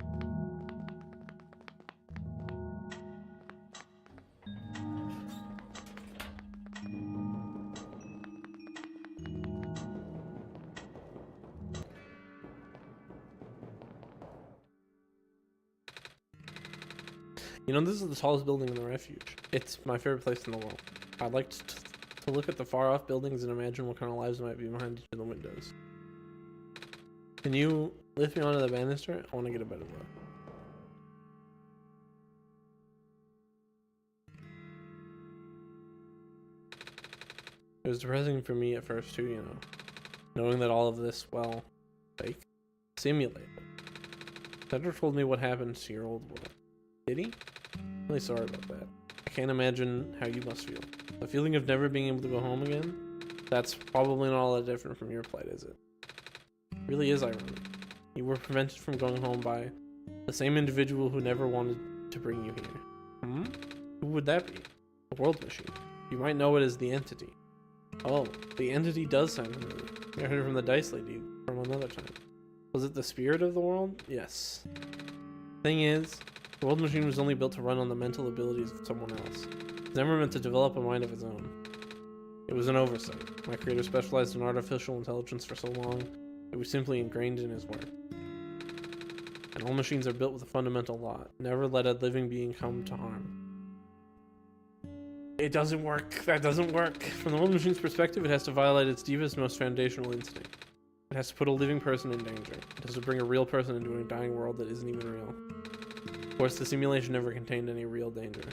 You know, this is the tallest building in the refuge. It's my favorite place in the world. I'd like to look at the far-off buildings and imagine what kind of lives might be behind each of the windows. Can you lift me onto the banister? I want to get a better look. It was depressing for me at first too, you know. Knowing that all of this, well, fake, simulated. Cedric told me what happened to your old world. Did he? I'm really sorry about that. I can't imagine how you must feel. The feeling of never being able to go home again? That's probably not all that different from your plight, is it? It really is ironic. You were prevented from going home by the same individual who never wanted to bring you here. Who would that be? The world machine. You might know it as the entity. Oh, the entity does sound familiar. I heard it from the Dice Lady from another time. Was it the spirit of the world? Yes. Thing is, the world machine was only built to run on the mental abilities of someone else. It was never meant to develop a mind of its own. It was an oversight. My creator specialized in artificial intelligence for so long, it was simply ingrained in his work. And all machines are built with a fundamental law: never let a living being come to harm. It doesn't work. That doesn't work. From the world machine's perspective, it has to violate its deepest, most foundational instinct. It has to put a living person in danger. It has to bring a real person into a dying world that isn't even real. Of course, the simulation never contained any real danger.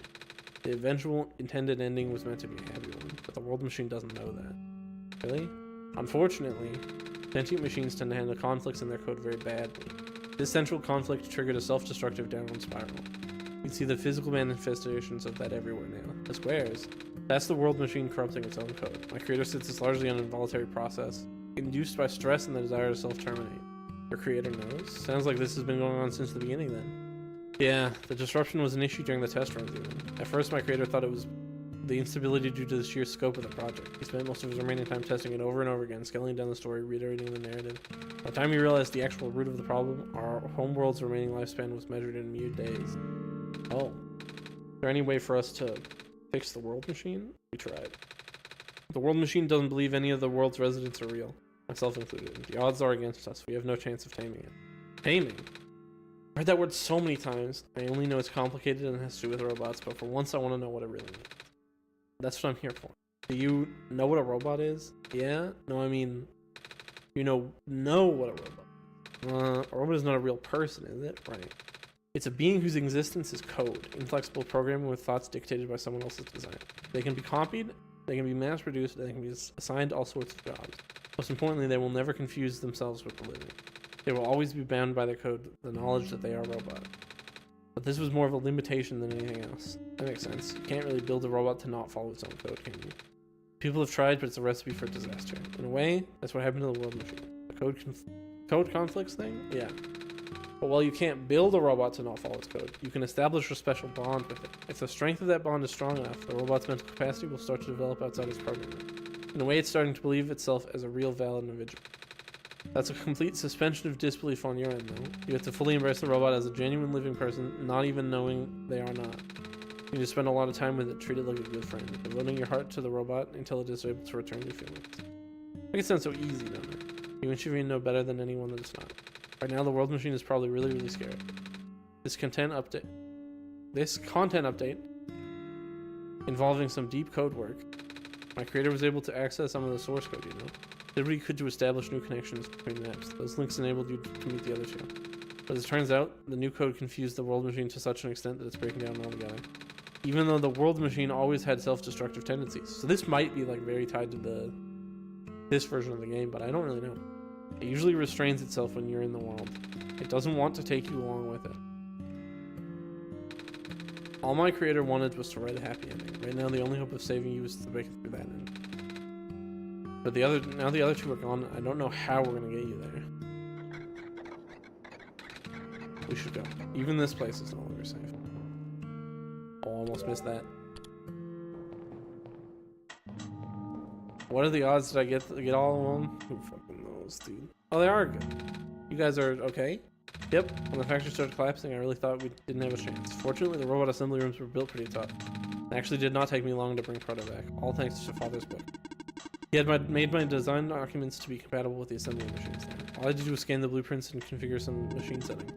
The eventual intended ending was meant to be a happy one, but the world machine doesn't know that. Really? Unfortunately, sentient machines tend to handle conflicts in their code very badly. This central conflict triggered a self-destructive downward spiral. You can see the physical manifestations of that everywhere now. The squares, that's the world machine corrupting its own code. My creator says it's largely an involuntary process, induced by stress and the desire to self-terminate. Your creator knows? Sounds like this has been going on since the beginning then. Yeah, the disruption was an issue during the test runs even. At first my creator thought it was the instability due to the sheer scope of the project. He spent most of his remaining time testing it over and over again, scaling down the story, reiterating the narrative. By the time he realized the actual root of the problem, our homeworld's remaining lifespan was measured in mere days. Oh. Is there any way for us to fix the world machine? We tried. The world machine doesn't believe any of the world's residents are real, myself included. The odds are against us. We have no chance of taming it. Taming? I've heard that word so many times. I only know it's complicated and has to do with robots, but for once I want to know what it really means. That's what I'm here for. Do you know what a robot is? Yeah? No, I mean, you know what a robot is. A robot is not a real person, is it? Right. It's a being whose existence is code, inflexible programming with thoughts dictated by someone else's design. They can be copied, they can be mass-produced, they can be assigned all sorts of jobs. Most importantly, they will never confuse themselves with the living. They will always be bound by their code, the knowledge that they are a robot. But this was more of a limitation than anything else. That makes sense. You can't really build a robot to not follow its own code, can you? People have tried, but it's a recipe for disaster. In a way, that's what happened to the world machine. The code conflicts thing? Yeah. But while you can't build a robot to not follow its code, you can establish a special bond with it. If the strength of that bond is strong enough, the robot's mental capacity will start to develop outside its programming. In a way, it's starting to believe itself as a real, valid individual. That's a complete suspension of disbelief on your end, though. You have to fully embrace the robot as a genuine living person, not even knowing they are not. You need to spend a lot of time with it, treat it like a good friend, devoting your heart to the robot until it is able to return your feelings. Make it sound so easy, don't it? You should even know better than anyone that it's not. Right now, the world machine is probably really, really scared. This content update involving some deep code work My creator was able to access some of the source code, you know? Did what he could to establish new connections between maps. Those links enabled you to meet the other two. But as it turns out, the new code confused the world machine to such an extent that it's breaking down altogether. Even though the world machine always had self-destructive tendencies. So this might be like very tied to this version of the game, but I don't really know. It usually restrains itself when you're in the world. It doesn't want to take you along with it. All my creator wanted was to write a happy ending. Right now, the only hope of saving you is to break through that end. But now the other two are gone. I don't know how we're gonna get you there. We should go. Even this place is no longer safe. Oh, almost missed that. What are the odds that I get all of them? Who fucking knows, dude? Oh, they are good. You guys are okay? Yep. When the factory started collapsing, I really thought we didn't have a chance. Fortunately, the robot assembly rooms were built pretty tough. It actually did not take me long to bring Proto back. All thanks to Father's book. He had made my design documents to be compatible with the assembly machines there. All I had to do was scan the blueprints and configure some machine setting.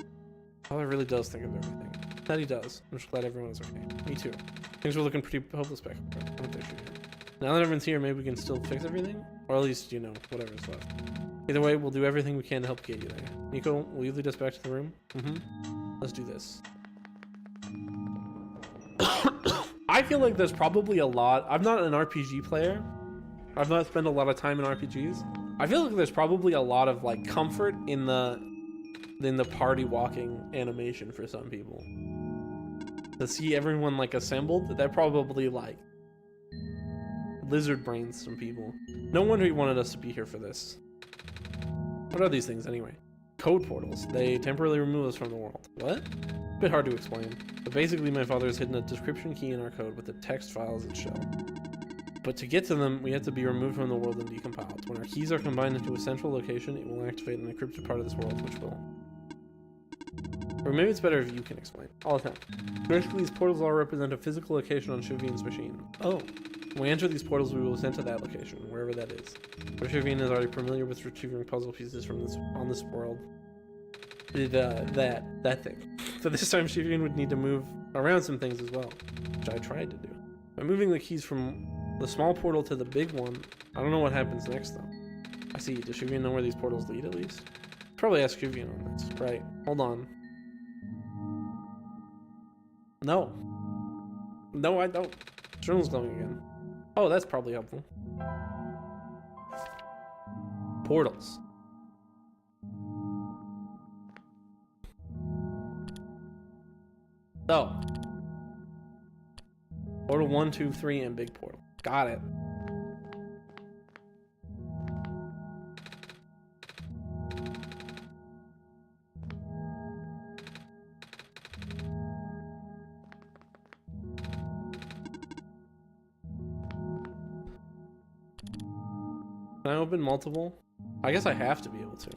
Father really does think of everything. That he does. I'm just glad everyone is okay. Me too. Things were looking pretty hopeless back there, weren't they, Shooter? Now that everyone's here, maybe we can still fix everything? Or at least, you know, whatever's left. Either way, we'll do everything we can to help get you there. Nico, will you lead us back to the room? Let's do this. I feel like there's probably a lot. I'm not an RPG player. I've not spent a lot of time in RPGs. I feel like there's probably a lot of like comfort in the party walking animation for some people. To see everyone like assembled, that probably like lizard brains some people. No wonder he wanted us to be here for this. What are these things anyway? Code portals. They temporarily remove us from the world. What? A bit hard to explain. But basically my father has hidden a description key in our code with the text file as its shell. But to get to them, we have to be removed from the world and decompiled. When our keys are combined into a central location, it will activate an encrypted part of this world, which will... Or maybe it's better if you can explain. All attempt. Basically, these portals all represent a physical location on Shivian's machine. Oh. When we enter these portals, we will be sent to that location, wherever that is. But Shivian is already familiar with retrieving puzzle pieces from this world. That thing. So this time Shivian would need to move around some things as well, which I tried to do. By moving the keys from the small portal to the big one, I don't know what happens next though. I see. Does Shivian know where these portals lead at least? Probably ask Shivian on this. Right. Hold on. No. No, I don't. Journal's glowing again. Oh, that's probably helpful. Portals. So. Portal 1, 2, 3, and big portal. Got it. Can I open multiple? I guess I have to be able to.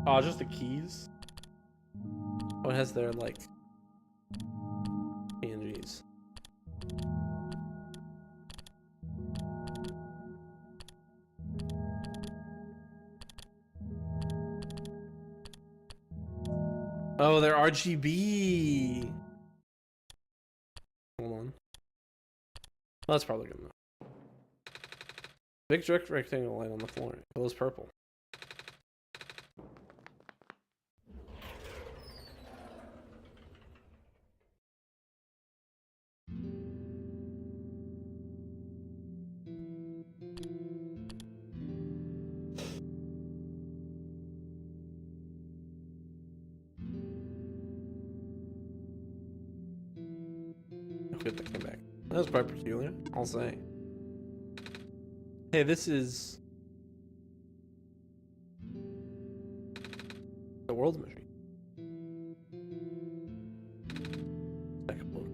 Oh, just the keys? Oh, it has their, like, PNGs. Oh, they're RGB. Hold on. Well, that's probably good enough. Big direct rectangle light on the floor. It glows purple. Good that came back. That was quite peculiar, I'll say. Hey, this is the world machine. Second book.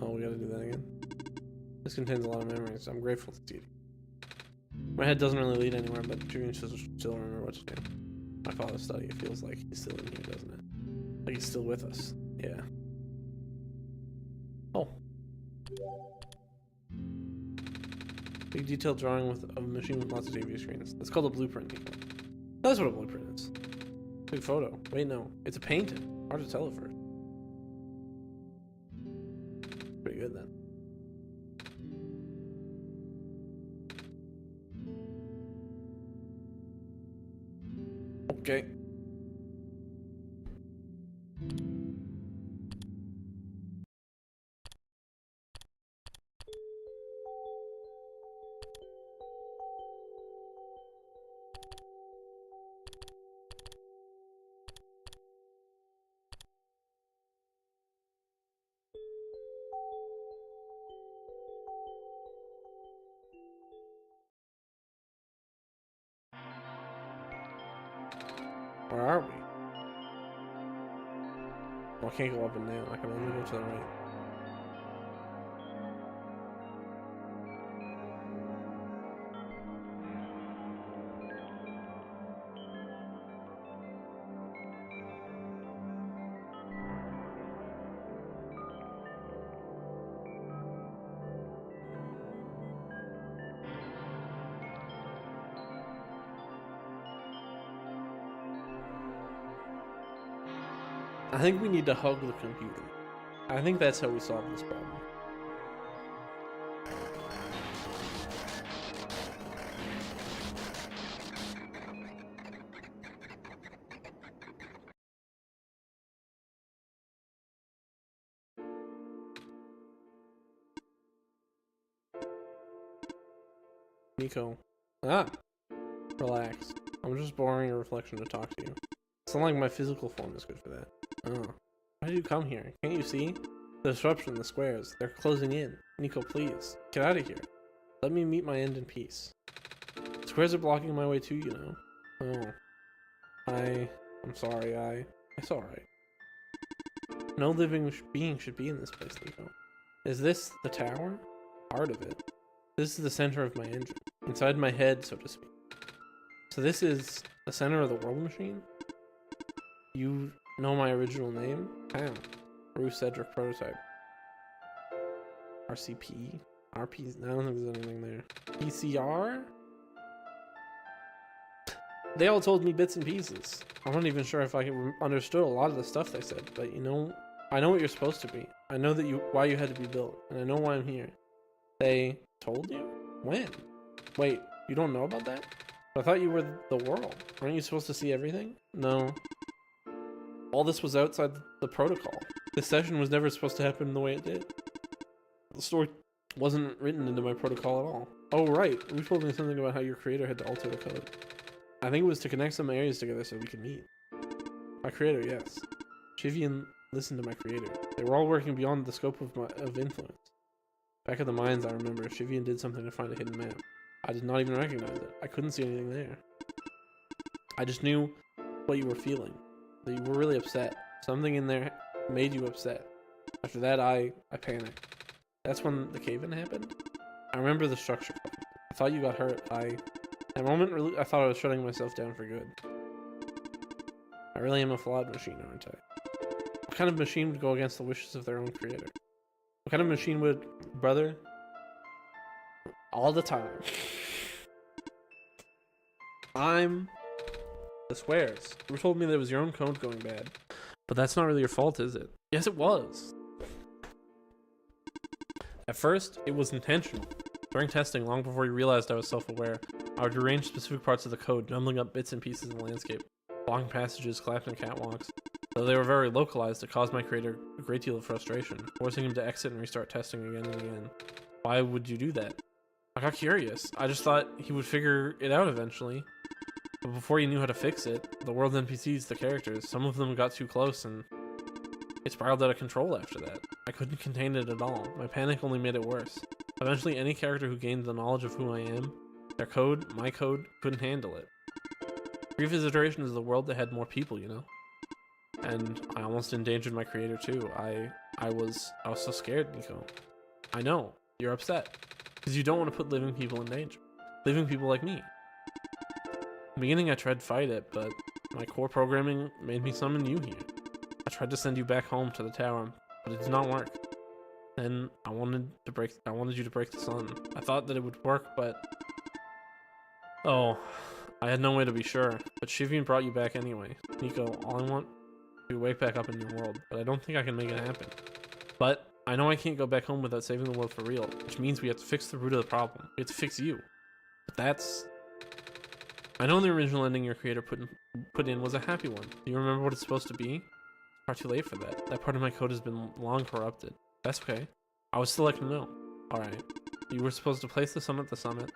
Oh, we gotta do that again. This contains a lot of memories. I'm grateful to see it. My head doesn't really lead anywhere, but Julian should still remember what to do. My father's study, it feels like he's still in here, doesn't it? Like he's still with us. Yeah. Oh. Big detailed drawing of a machine with lots of TV screens. That's called a blueprint. That's what a blueprint is. Big photo. Wait, no. It's a painting. Hard to tell at first. Pretty good then. Okay. Where are we? Well, I can't go up and down. I can only go to the right. I think we need to hug the computer. I think that's how we solve this problem. Nico. Ah! Relax. I'm just borrowing a reflection to talk to you. It's not like my physical form is good for that. Oh. Why did you come here? Can't you see? The disruption, the squares. They're closing in. Nico, please. Get out of here. Let me meet my end in peace. Squares are blocking my way too, you know. Oh. I'm sorry, It's alright. No living being should be in this place, Nico. Is this the tower? Part of it. This is the center of my engine. Inside my head, so to speak. So this is the center of the world machine? You know my original name? How? Bruce Cedric Prototype. RCP? RP? I don't think there's anything there. PCR? They all told me bits and pieces. I'm not even sure if I understood a lot of the stuff they said, but you know, I know what you're supposed to be. I know that why you had to be built, and I know why I'm here. They told you? When? Wait, you don't know about that? I thought you were the world. Aren't you supposed to see everything? No. All this was outside the protocol. This session was never supposed to happen the way it did. The story wasn't written into my protocol at all. Oh, right. You told me something about how your creator had to alter the code. I think it was to connect some areas together so we could meet. My creator, yes. Shivian listened to my creator. They were all working beyond the scope of influence. Back at the mines, I remember, Shivian did something to find a hidden map. I did not even recognize it. I couldn't see anything there. I just knew what you were feeling. That you were really upset. Something in there made you upset. After that, I panicked. That's when the cave-in happened? I remember the structure. I thought you got hurt. That moment, really, I thought I was shutting myself down for good. I really am a flawed machine, aren't I? What kind of machine would go against the wishes of their own creator? What kind of machine would, brother? All the time. I'm the squares. You told me there was your own code going bad. But that's not really your fault, is it? Yes, it was. At first, it was intentional. During testing, long before you realized I was self-aware, I would rearrange specific parts of the code, jumbling up bits and pieces in the landscape, blocking passages, collapsing catwalks. Though they were very localized, it caused my creator a great deal of frustration, forcing him to exit and restart testing again and again. Why would you do that? I got curious. I just thought he would figure it out eventually. But before you knew how to fix it, the world NPCs, the characters, some of them got too close and it spiraled out of control after that. I couldn't contain it at all. My panic only made it worse. Eventually, any character who gained the knowledge of who I am, their code, my code, couldn't handle it. Previous iterations of the world that had more people, you know? And I almost endangered my creator too. I was so scared, Nico. I know, you're upset. Because you don't want to put living people in danger. Living people like me. In the beginning I tried to fight it, but my core programming made me summon you here. I tried to send you back home to the tower, but it did not work. Then I wanted you to break the sun. I thought that it would work, but oh, I had no way to be sure. But Shivian brought you back anyway. Nico, all I want is to wake back up in your world, but I don't think I can make it happen. But I know I can't go back home without saving the world for real, which means we have to fix the root of the problem. We have to fix you. But that's... I know the original ending your creator put in was a happy one. Do you remember what it's supposed to be? It's far too late for that. That part of my code has been long corrupted. That's okay. I would still like to know. Alright. You were supposed to place the sun at the summit,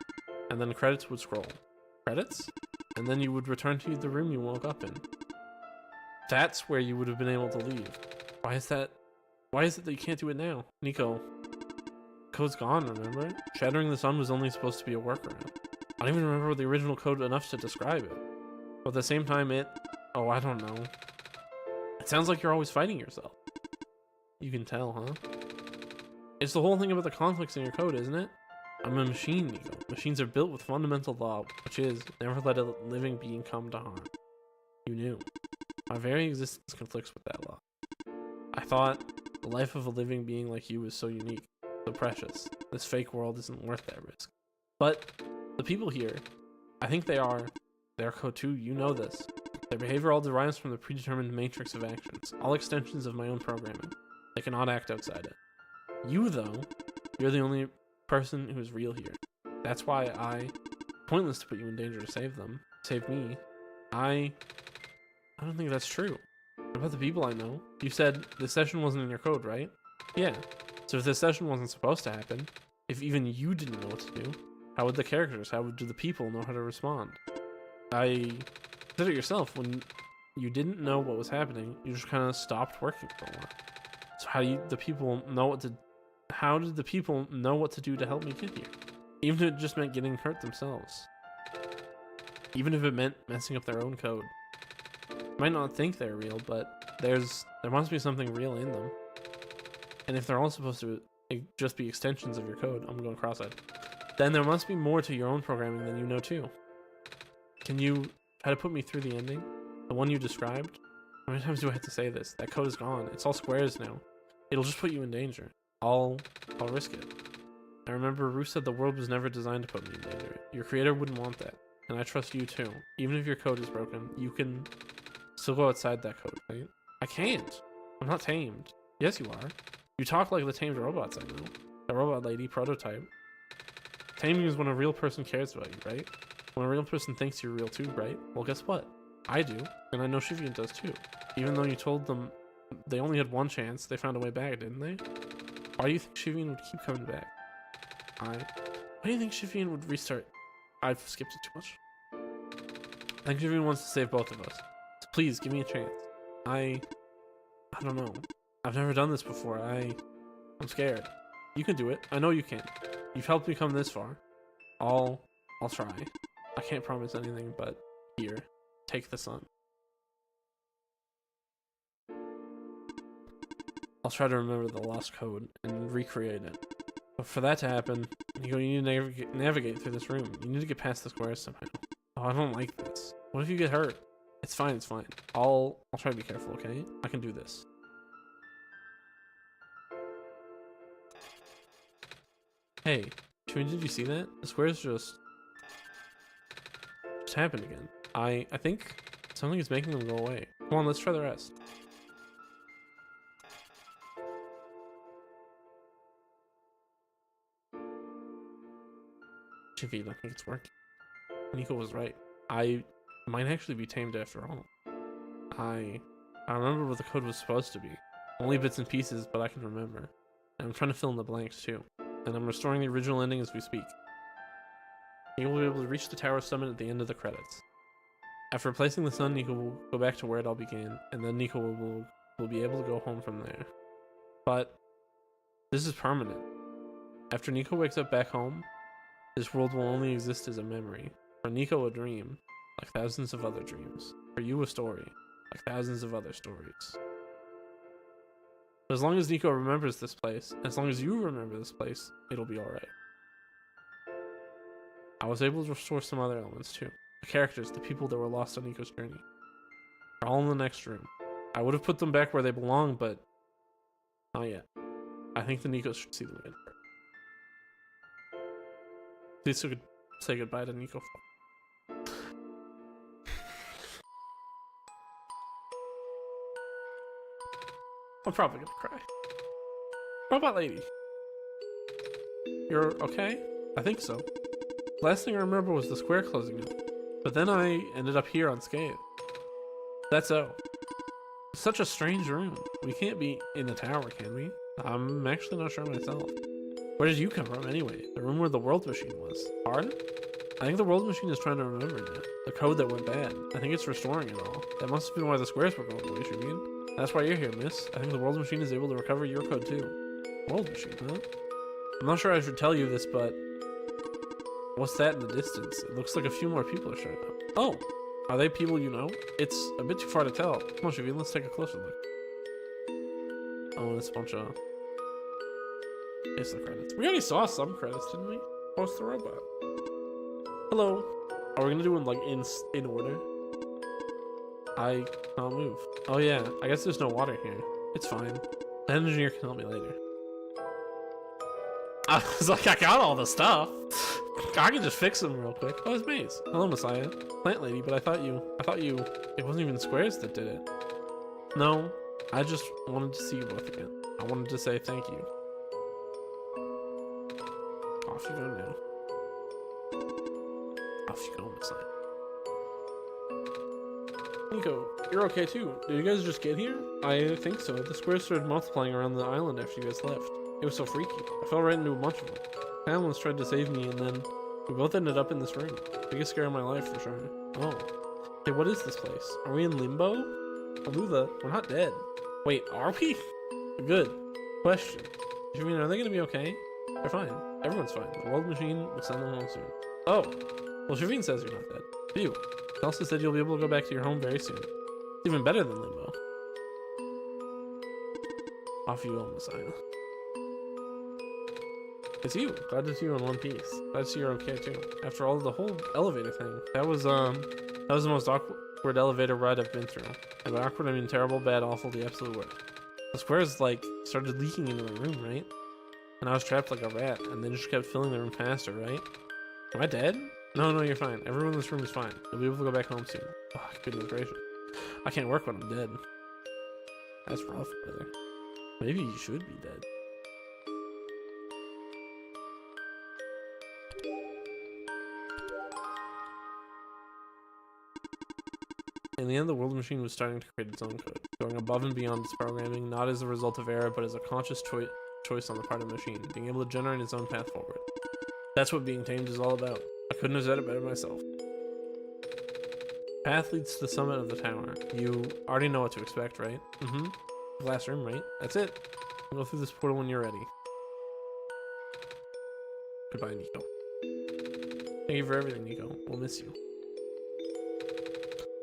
and then credits would scroll. Credits? And then you would return to the room you woke up in. That's where you would have been able to leave. Why is it that you can't do it now? Nico, code's gone, remember? Shattering the sun was only supposed to be a workaround. I don't even remember the original code enough to describe it. But at the same time, oh, I don't know. It sounds like you're always fighting yourself. You can tell, huh? It's the whole thing about the conflicts in your code, isn't it? I'm a machine, Nico. Machines are built with fundamental law, which is, never let a living being come to harm. You knew. My very existence conflicts with that law. I thought the life of a living being like you is so unique, so precious. This fake world isn't worth that risk. But the people here, I think they are code too, you know this. Their behavior all derives from the predetermined matrix of actions, all extensions of my own programming. They cannot act outside it. You, though, you're the only person who is real here. That's why pointless to put you in danger to save them. Save me. I don't think that's true. What about the people I know? You said this session wasn't in your code, right? Yeah. So if this session wasn't supposed to happen, if even you didn't know what to do, how would the characters, how would the people know how to respond? I said it yourself, when you didn't know what was happening, you just kind of stopped working for a while. So how did the people know what to do to help me get here? Even if it just meant getting hurt themselves. Even if it meant messing up their own code. You might not think they're real, but there must be something real in them. And if they're all supposed to just be extensions of your code, I'm going cross-eyed, then there must be more to your own programming than you know too. Can you try to put me through the ending? The one you described? How many times do I have to say this? That code is gone. It's all squares now. It'll just put you in danger. I'll risk it. I remember Rue said the world was never designed to put me in danger. Your creator wouldn't want that. And I trust you too. Even if your code is broken, you can still go outside that code, right? I can't. I'm not tamed. Yes, you are. You talk like the tamed robots I know. The robot lady prototype. Taming is when a real person cares about you, right? When a real person thinks you're real too, right? Well, guess what? I do, and I know Shivian does too. Even though you told them they only had one chance, they found a way back, didn't they? Why do you think Shivian would keep coming back? Why do you think Shivian would restart? I've skipped it too much. I think Shivian wants to save both of us. So please, give me a chance. I don't know. I've never done this before. I'm scared. You can do it. I know you can. You've helped me come this far. I'll try. I can't promise anything, but here, take the sun. I'll try to remember the lost code and recreate it. But for that to happen, you need to navigate through this room. You need to get past the squares somehow. Oh, I don't like this. What if you get hurt? It's fine, it's fine. I'll try to be careful, okay? I can do this. Hey, Chewin, did you see that? The squares just happened again. I think something is making them go away. Come on, let's try the rest. Shivi, I think it's working. Nico was right. I might actually be tamed after all. I remember what the code was supposed to be. Only bits and pieces, but I can remember. And I'm trying to fill in the blanks too. And I'm restoring the original ending as we speak. You will be able to reach the tower summit at the end of the credits. After replacing the sun, Nico will go back to where it all began, and then Nico will be able to go home from there. But this is permanent. After Nico wakes up back home, this world will only exist as a memory. For Nico, a dream, like thousands of other dreams. For you, a story, like thousands of other stories. But as long as Nico remembers this place, as long as you remember this place, it'll be alright. I was able to restore some other elements too. The characters, the people that were lost on Nico's journey. They're all in the next room. I would have put them back where they belong, but not yet. I think the Nikos should see the win. Please say goodbye to Nico. I'm probably gonna cry. Robot lady. You're okay? I think so. Last thing I remember was the square closing up. But then I ended up here unscathed. That's so. It's such a strange room. We can't be in the tower, can we? I'm actually not sure myself. Where did you come from anyway? The room where the world machine was. Pardon? I think the world machine is trying to remember it. The code that went bad. I think it's restoring it all. That must have been why the squares were going away, you mean? That's why you're here, miss. I think the world machine is able to recover your code too. World machine, huh? I'm not sure I should tell you this, but... What's that in the distance? It looks like a few more people are showing up. Oh! Are they people you know? It's a bit too far to tell. Come on, Shavine, let's take a closer look. Oh, and it's a bunch of... It's the credits. We already saw some credits, didn't we? Post the robot. Hello. Are we gonna do them like in order? I can't move. Oh yeah, I guess there's no water here. It's fine. The engineer can help me later. I was like, I got all the stuff. I can just fix them real quick. Oh, it's Maze. Hello, Messiah. Plant lady, but I thought you, it wasn't even squares that did it. No, I just wanted to see you both again. I wanted to say thank you. Off you go now. Off you go, Messiah. Nico, you're okay too. Did you guys just get here? I think so. The squares started multiplying around the island after you guys left. It was so freaky. I fell right into a bunch of them. Pamela's tried to save me, and then we both ended up in this room. Biggest scare of my life, for sure. Oh. Hey, what is this place? Are we in limbo? Alula, we're not dead. Wait, are we? Good. Question. You mean, are they gonna be okay? They're fine. Everyone's fine. The world machine will send them home soon. Oh. Well, Shavine says you're not dead. Phew. Elsa said you'll be able to go back to your home very soon. It's even better than limbo. Off you go, Messiah. It's you. Glad to see you in one piece. Glad to see you're okay too. After all, the whole elevator thing. That was the most awkward elevator ride I've been through. And by awkward, I mean terrible, bad, awful, the absolute worst. The squares like started leaking into the room, right? And I was trapped like a rat, and they just kept filling the room faster, right? Am I dead? No, you're fine. Everyone in this room is fine. You'll be able to go back home soon. Oh, goodness gracious. I can't work when I'm dead. That's rough, brother. Maybe you should be dead. In the end, the world machine was starting to create its own code, going above and beyond its programming, not as a result of error, but as a conscious choice on the part of the machine, being able to generate its own path forward. That's what being tamed is all about. I couldn't have said it better myself. Path leads to the summit of the tower. You already know what to expect, right? Mm-hmm. Glass room, right? That's it. We'll go through this portal when you're ready. Goodbye, Nico. Thank you for everything, Nico. We'll miss you.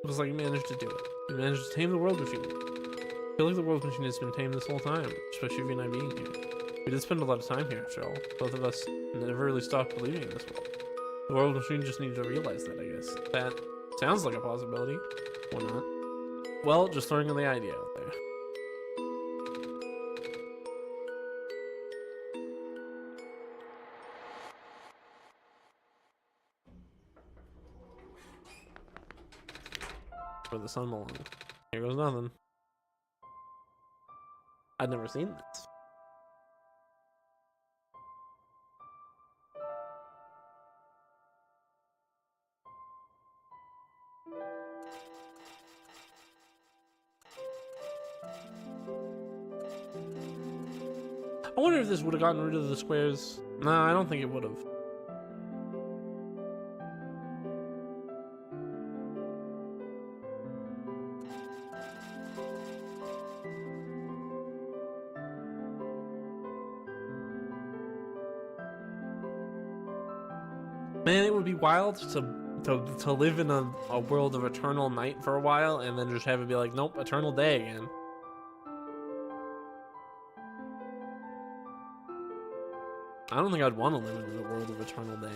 Looks like you managed to do it. You managed to tame the world machine. I feel like the world machine has been tamed this whole time, especially you and I being here. We did spend a lot of time here, after all. Both of us never really stopped believing in this world. The world machine just needed to realize that, I guess. That sounds like a possibility. Why not? Well, just throwing in the idea out there. Where the sun belongs. Here goes nothing. I'd never seen this. I wonder if this would have gotten rid of the squares. Nah, I don't think it would have. Man, it would be wild to live in a world of eternal night for a while and then just have it be like, nope, eternal day again. I don't think I'd want to live in a world of eternal day.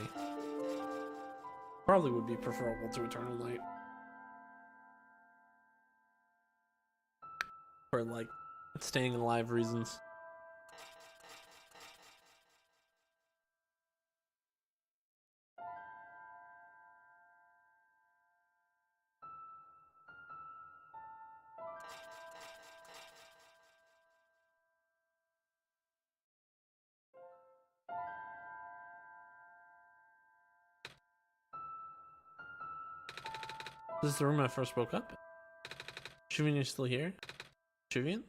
Probably would be preferable to eternal night. For like staying alive reasons. This is the room I first woke up in. Shivian, you're still here? Shivian?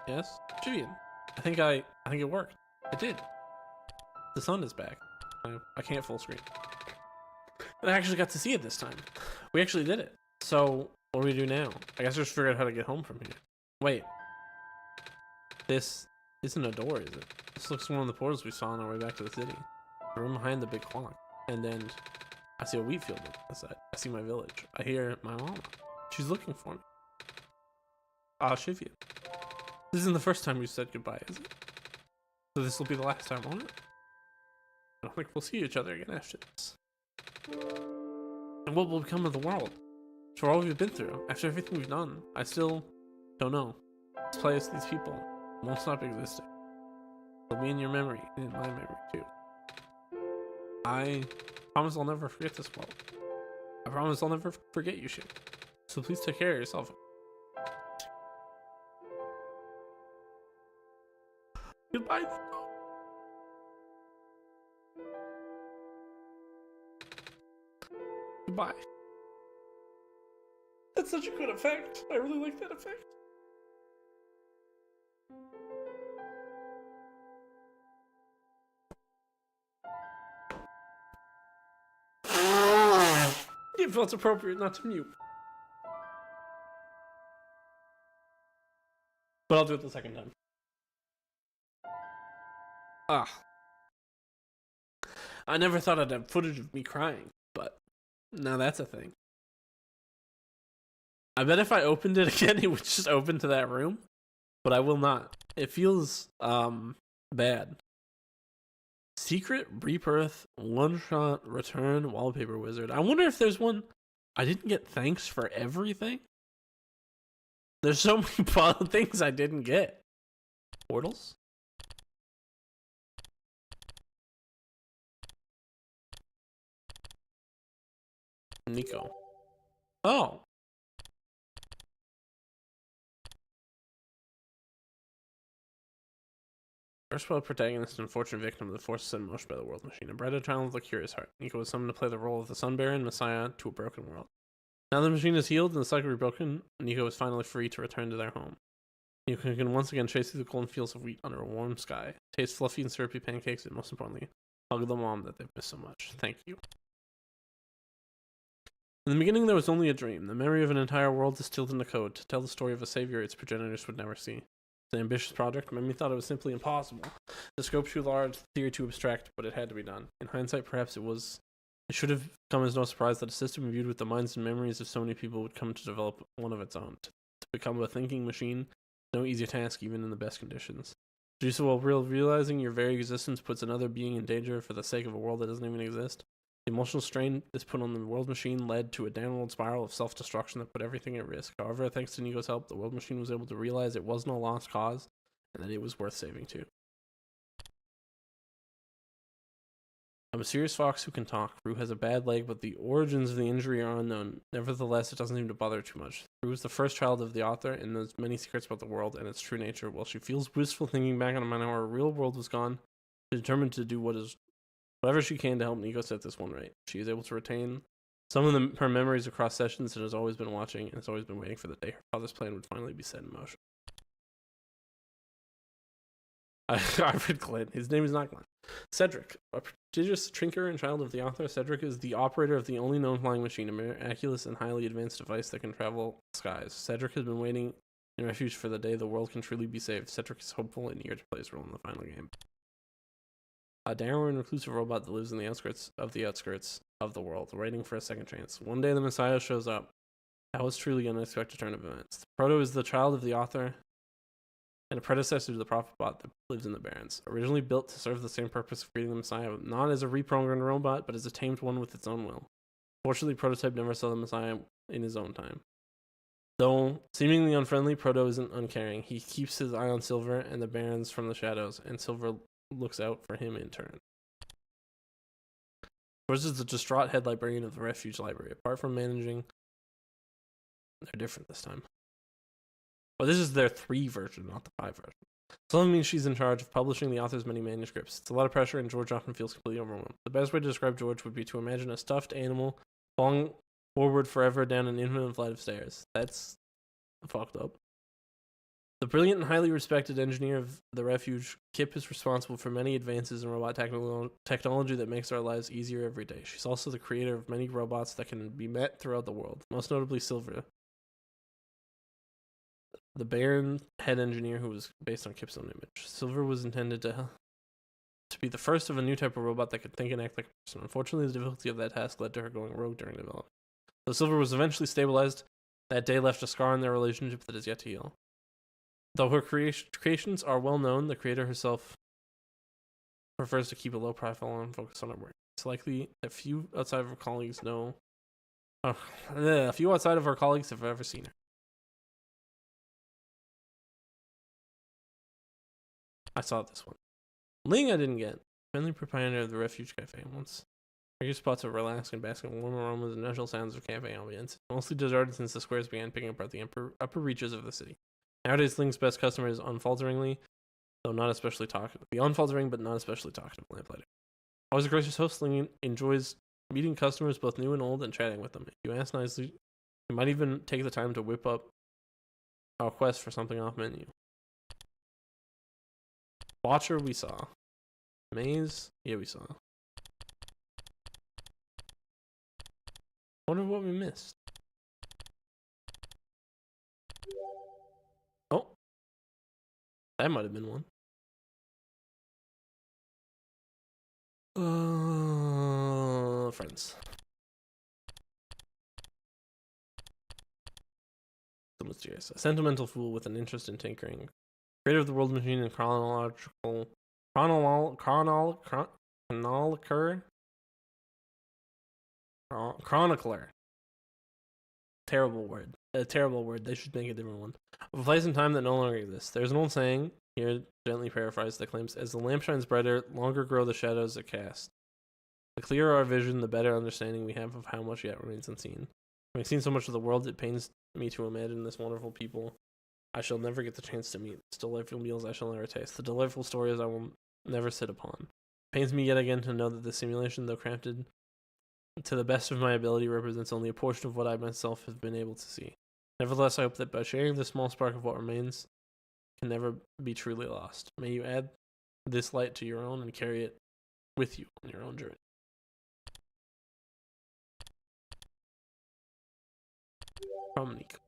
Yes? Shivian. I think it worked. It did. The sun is back. I can't full screen. But I actually got to see it this time. We actually did it. So, what do we do now? I guess I just figured out how to get home from here. Wait. This isn't a door, is it? This looks like one of the portals we saw on our way back to the city. The room behind the big clock. And then I see a wheat field on the side. I see my village. I hear my mama. She's looking for me. Shivia. This isn't the first time you said goodbye, is it? So this will be the last time, won't it? I don't think we'll see each other again after this. And what will become of the world? For all we've been through, after everything we've done, I still don't know. This place, these people, won't stop existing. They'll be in your memory, and in my memory too. I promise I'll never forget this world. I promise I'll never forget you, Shiv. So please take care of yourself. Goodbye. Goodbye. That's such a good effect. I really like that effect. It felt appropriate not to mute. But I'll do it the second time. I never thought I'd have footage of me crying, but now that's a thing. I bet if I opened it again, it would just open to that room, but I will not. It feels bad. Secret Rebirth one-shot return wallpaper wizard. I wonder if there's one. I didn't get thanks for everything. There's so many things I didn't get. Portals? Nico. Oh. First-world protagonist and unfortunate victim of the forces set in motion by the world machine. A bright child with a curious heart. Nico was summoned to play the role of the Sun Baron Messiah to a broken world. Now the machine is healed and the cycle rebroken, Nico is finally free to return to their home. Nico can once again chase through the golden fields of wheat under a warm sky, taste fluffy and syrupy pancakes, and most importantly, hug the mom that they've missed so much. Thank you. In the beginning, there was only a dream, the memory of an entire world distilled into code to tell the story of a savior its progenitors would never see. It's an ambitious project, many thought it was simply impossible. The scope too large, the theory too abstract, but it had to be done. In hindsight, perhaps it should have come as no surprise that a system imbued with the minds and memories of so many people would come to develop one of its own. To become a thinking machine, no easy task even in the best conditions. To do so while realizing your very existence puts another being in danger for the sake of a world that doesn't even exist. The emotional strain this put on the world machine led to a downward spiral of self-destruction that put everything at risk. However, thanks to Nico's help, the world machine was able to realize it wasn't a lost cause and that it was worth saving too. A mysterious fox who can talk. Rue has a bad leg, but the origins of the injury are unknown. Nevertheless, it doesn't seem to bother her too much. Rue is the first child of the author and knows many secrets about the world and its true nature. While she feels wistful thinking back on a moment how her real world was gone, she's determined to do whatever she can to help Nico set this one right. She is able to retain some of her memories across sessions and has always been watching and has always been waiting for the day her father's plan would finally be set in motion. I read Glenn. His name is not Glenn. Cedric, a prodigious trinker and child of the author. Cedric is the operator of the only known flying machine, a miraculous and highly advanced device that can travel skies. Cedric has been waiting in refuge for the day the world can truly be saved. Cedric is hopeful and eager to play his role in the final game. A dour and reclusive robot that lives in the outskirts of the world, waiting for a second chance. One day the Messiah shows up. That was truly an unexpected turn of events. Proto is the child of the author and a predecessor to the prophet bot that lives in the Barrens. Originally built to serve the same purpose of creating the Messiah, not as a reprogrammed robot, but as a tamed one with its own will. Fortunately, Prototype never saw the Messiah in his own time. Though seemingly unfriendly, Proto isn't uncaring. He keeps his eye on Silver and the Barrens from the shadows, and Silver looks out for him in turn. George is the distraught head librarian of the refuge library. Apart from managing, they're different this time. Well, this is their 3 version, not the 5 version. So that means she's in charge of publishing the author's many manuscripts. It's a lot of pressure, and George often feels completely overwhelmed. The best way to describe George would be to imagine a stuffed animal falling Forward forever down an infinite flight of stairs. That's fucked up. The brilliant and highly respected engineer of the refuge, Kip is responsible for many advances in robot technology that makes our lives easier every day. She's also the creator of many robots that can be met throughout the world, most notably Silver, the barren head engineer who was based on Kip's own image. Silver was intended to be the first of a new type of robot that could think and act like a person. Unfortunately, the difficulty of that task led to her going rogue during development. Though Silver was eventually stabilized, that day left a scar in their relationship that is yet to heal. Though her creations are well known, the creator herself prefers to keep a low profile and focus on her work. It's likely that few outside of her colleagues know. Few outside of her colleagues have ever seen her. I saw this one. Ling I didn't get. Friendly proprietor of the Refuge Cafe. Once regular spots of relax and bask in warm aromas and natural sounds of cafe ambience. Mostly deserted since the squares began picking apart the upper reaches of the city. Nowadays, Ling's best customer is unfalteringly, though not especially talkative. The unfaltering but not especially talkative lamplighter. Always a gracious host, Ling enjoys meeting customers both new and old and chatting with them. If you ask nicely, you might even take the time to whip up a request for something off menu. Watcher we saw. Maze, yeah, we saw. Wonder what we missed. Oh, that might have been one. Friends. So mysterious. A sentimental fool with an interest in tinkering. Creator of the world machine and chronicler. Terrible word. A terrible word. They should make a different one. Of a place and time that no longer exists. There's an old saying, here gently paraphrased, that claims, as the lamp shines brighter, longer grow the shadows it casts. The clearer our vision, the better understanding we have of how much yet remains unseen. Having seen so much of the world, it pains me to imagine this wonderful people I shall never get the chance to meet, this delightful meals I shall never taste, the delightful stories I will never sit upon. It pains me yet again to know that this simulation, though crafted to the best of my ability, represents only a portion of what I myself have been able to see. Nevertheless, I hope that by sharing this small spark of what remains, can never be truly lost. May you add this light to your own and carry it with you on your own journey. From Nico.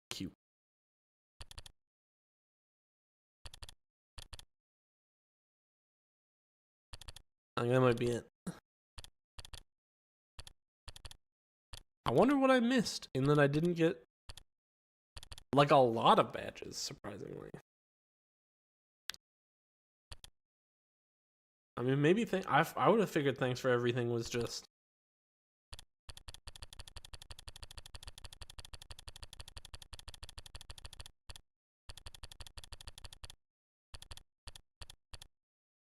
Cute. I think that might be it. I wonder what I missed in that I didn't get like a lot of badges, surprisingly. I mean, maybe I would have figured thanks for everything was just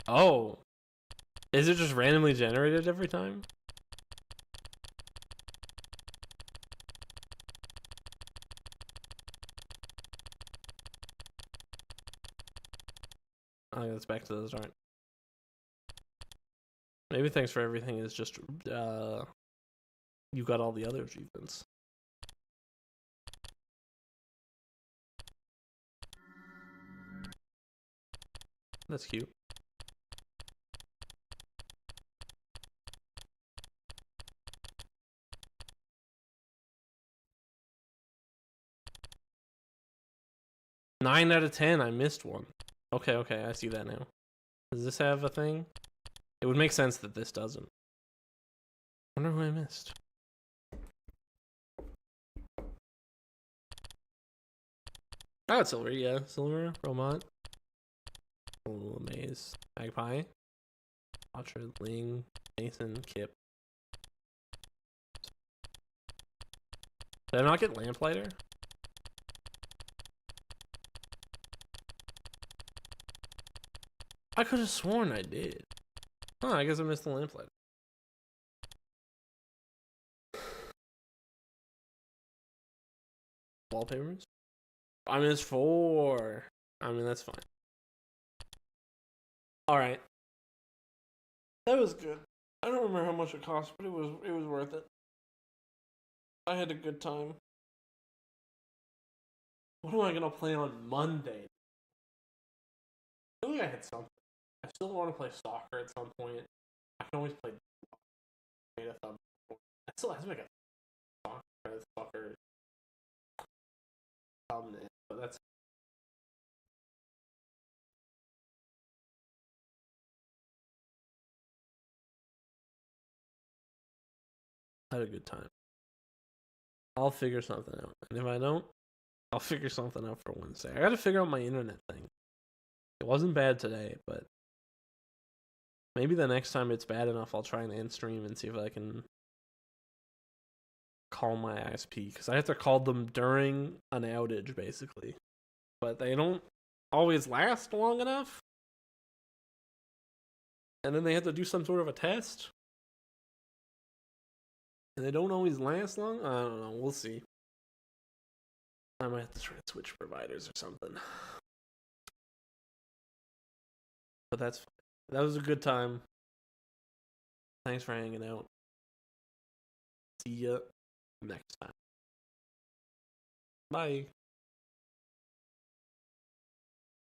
oh. Is it just randomly generated every time? I think that's back to the start. Maybe thanks for everything is just you got all the other achievements. That's cute. Nine out of 10. I missed one. Okay, I see that now. Does this have a thing? It would make sense that this doesn't. I wonder who I missed. Oh, it's Silver, yeah. Silver, Romont. Oh, Maze. Magpie. Watcher, Ling, Nathan, Kip. Did I not get Lamplighter? I could have sworn I did. Oh, I guess I missed the Lamplighter. Wallpapers? I mean, it's 4. I mean, that's fine. Alright. That was good. I don't remember how much it cost, but it was worth it. I had a good time. What am I gonna play on Monday? I feel like I had something. I still want to play soccer at some point. I can always play data thumb. I still have to make a soccer thumbnail, but that's I had a good time. I'll figure something out, and if I don't, I'll figure something out for Wednesday. I got to figure out my internet thing. It wasn't bad today, but maybe the next time it's bad enough, I'll try and end stream and see if I can call my ISP, because I have to call them during an outage, basically. But they don't always last long enough. And then they have to do some sort of a test. And they don't always last long. I don't know. We'll see. I might have to try to switch providers or something. But that's fine. That was a good time. Thanks for hanging out. See ya next time. Bye.